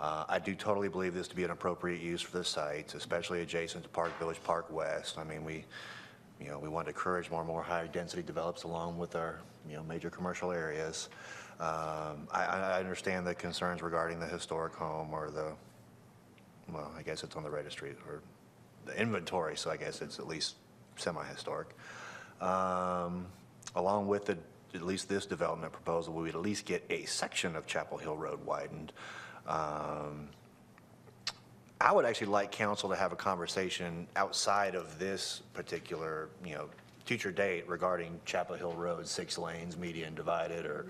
Speaker 5: I do totally believe this to be an appropriate use for the sites, especially adjacent to Park Village, Park West. I mean, we want to encourage more and more high-density develops along with our, major commercial areas. I understand the concerns regarding the historic home or I guess it's on the registry or the inventory, so I guess it's at least semi-historic. Along with at least this development proposal, we would at least get a section of Chapel Hill Road widened. I would actually like council to have a conversation outside of this particular, future date regarding Chapel Hill Road, 6 lanes, median divided, or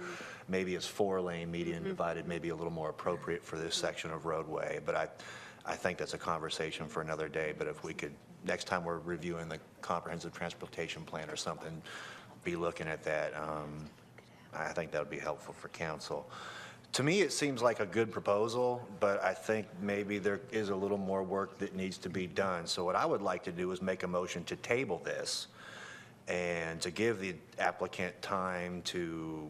Speaker 5: maybe it's 4-lane median divided, maybe a little more appropriate for this section of roadway. But I think that's a conversation for another day. But if we could, next time we're reviewing the comprehensive transportation plan or something, be looking at that, I think that would be helpful for council. To me, it seems like a good proposal, but I think maybe there is a little more work that needs to be done. So what I would like to do is make a motion to table this and to give the applicant time to,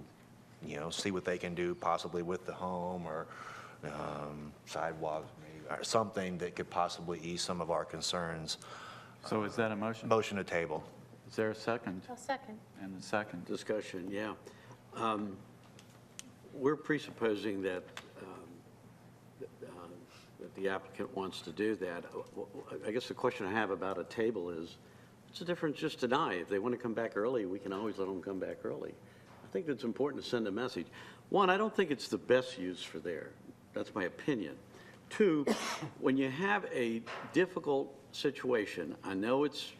Speaker 5: see what they can do possibly with the home or sidewalks or something that could possibly ease some of our concerns.
Speaker 2: So is that a motion?
Speaker 5: Motion to table.
Speaker 2: Is there a second?
Speaker 17: I'll second.
Speaker 2: And a second.
Speaker 19: Discussion, yeah. We're presupposing that that the applicant wants to do that. I guess the question I have about a table is, what's the difference? Just deny. If they want to come back early, we can always let them come back early. I think it's important to send a message. One, I don't think it's the best use for there. That's my opinion. Two, when you have a difficult situation, I know it's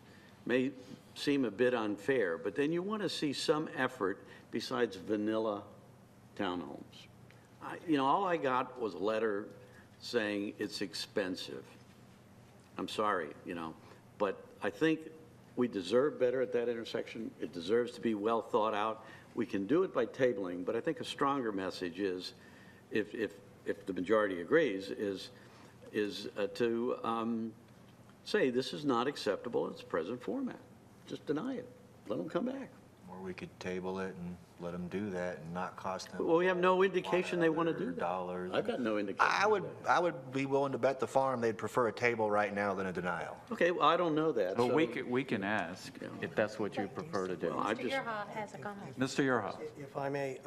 Speaker 19: may seem a bit unfair, but then you want to see some effort besides vanilla townhomes. All I got was a letter saying it's expensive. I'm sorry, but I think we deserve better at that intersection. It deserves to be well thought out. We can do it by tabling, but I think a stronger message is, if the majority agrees, is to say this is not acceptable in its present format. Just deny it. Let them come back.
Speaker 5: Or we could table it and let them do that and not cost them.
Speaker 19: Well, we have no indication they want to do that.
Speaker 5: Dollars.
Speaker 19: I've got no indication.
Speaker 5: I would be willing to bet the farm they'd prefer a table right now than a denial.
Speaker 19: Okay, well, I don't know that.
Speaker 2: But
Speaker 19: so-
Speaker 2: we can ask if that's what you prefer to do.
Speaker 19: Well, I
Speaker 17: Mr.
Speaker 19: just,
Speaker 17: Urha has a comment.
Speaker 2: Mr. Urha.
Speaker 20: If I may,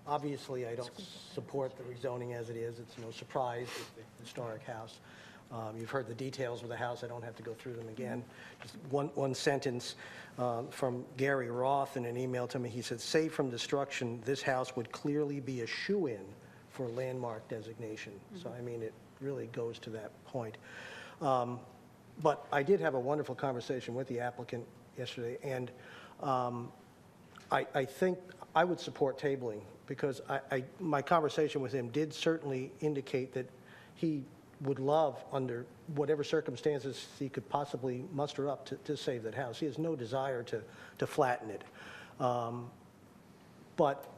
Speaker 20: obviously, I don't support the rezoning as it is. It's no surprise with the historic house. You've heard the details of the house. I don't have to go through them again. Just one sentence from Gary Roth in an email to me. He said, "Safe from destruction, this house would clearly be a shoe-in for landmark designation." So, I mean, it really goes to that point. But I did have a wonderful conversation with the applicant yesterday, and I think I would support tabling because my conversation with him did certainly indicate that he would love, under whatever circumstances he could possibly muster up, to save that house. He has no desire to flatten it. But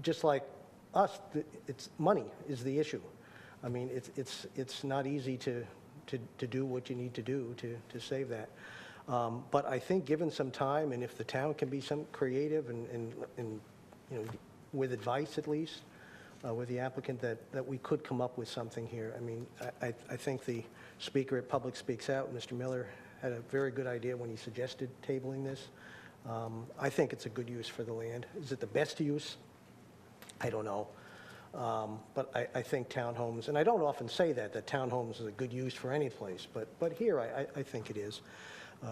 Speaker 20: just like us, it's money is the issue. I mean, it's not easy to do what you need to do to save that. But I think given some time, and if the town can be some creative and with advice at least, with the applicant, that we could come up with something here. I mean, I think the speaker at Public Speaks Out, Mr. Miller, had a very good idea when he suggested tabling this. I think it's a good use for the land. Is it the best use? I don't know. But I think townhomes, and I don't often say that townhomes is a good use for any place, but here I think it is.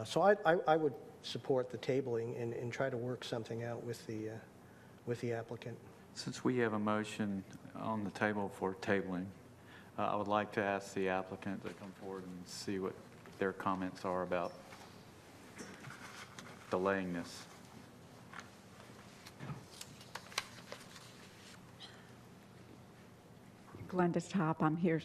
Speaker 20: So I would support the tabling and try to work something out with the applicant.
Speaker 2: Since we have a motion on the table for tabling, I would like to ask the applicant to come forward and see what their comments are about delaying this.
Speaker 22: Glenda Top, I'm here.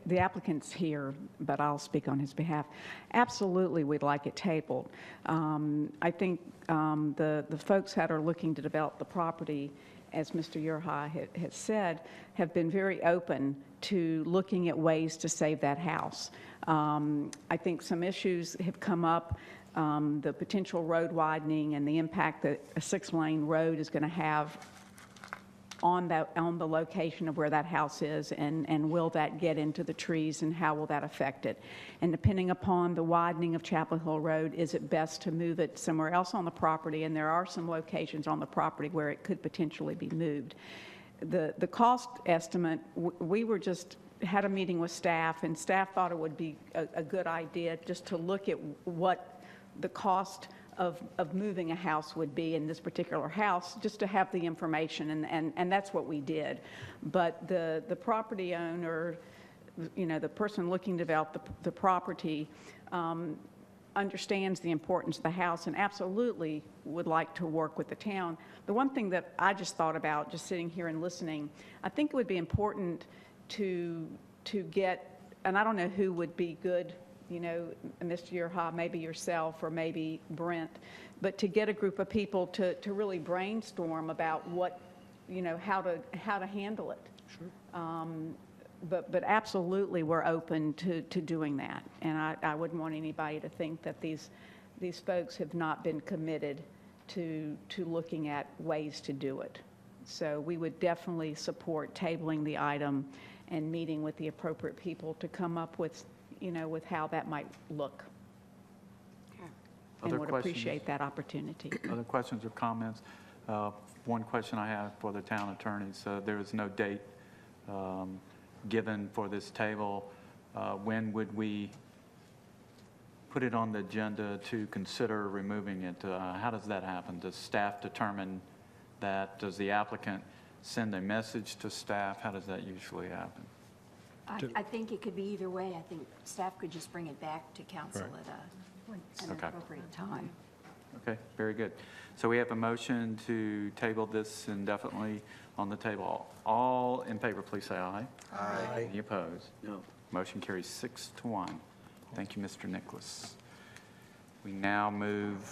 Speaker 22: The applicant's here, but I'll speak on his behalf. Absolutely, we'd like it tabled. I think the folks that are looking to develop the property, as Mr. Urha has said, have been very open to looking at ways to save that house. I think some issues have come up, the potential road widening and the impact that a 6-lane road is going to have on the location of where that house is, and will that get into the trees, and how will that affect it? And depending upon the widening of Chapel Hill Road, is it best to move it somewhere else on the property? And there are some locations on the property where it could potentially be moved. The cost estimate, we were just had a meeting with staff, and staff thought it would be a good idea just to look at what the cost of moving a house would be in this particular house, just to have the information, and that's what we did. But the property owner, the person looking to develop the property, understands the importance of the house and absolutely would like to work with the town. The one thing that I just thought about, just sitting here and listening, I think it would be important to get, and I don't know who would be good, Mr. Yerha, maybe yourself or maybe Brent, but to get a group of people to really brainstorm about what, how to handle it. Sure. But absolutely, we're open to doing that. And I wouldn't want anybody to think that these folks have not been committed to looking at ways to do it. So we would definitely support tabling the item and meeting with the appropriate people to come up with, with how that might look. And would appreciate that opportunity.
Speaker 2: Other questions or comments? One question I have for the town attorney. So there is no date given for this table. When would we put it on the agenda to consider removing it? How does that happen? Does staff determine that? Does the applicant send a message to staff? How does that usually happen?
Speaker 13: I think it could be either way. I think staff could just bring it back to council at an appropriate time.
Speaker 2: Okay, very good. So we have a motion to table this indefinitely on the table. All in favor, please say aye.
Speaker 5: Aye.
Speaker 2: Any opposed?
Speaker 19: No.
Speaker 2: Motion carries 6-1. Thank you, Mr. Nicholas. We now move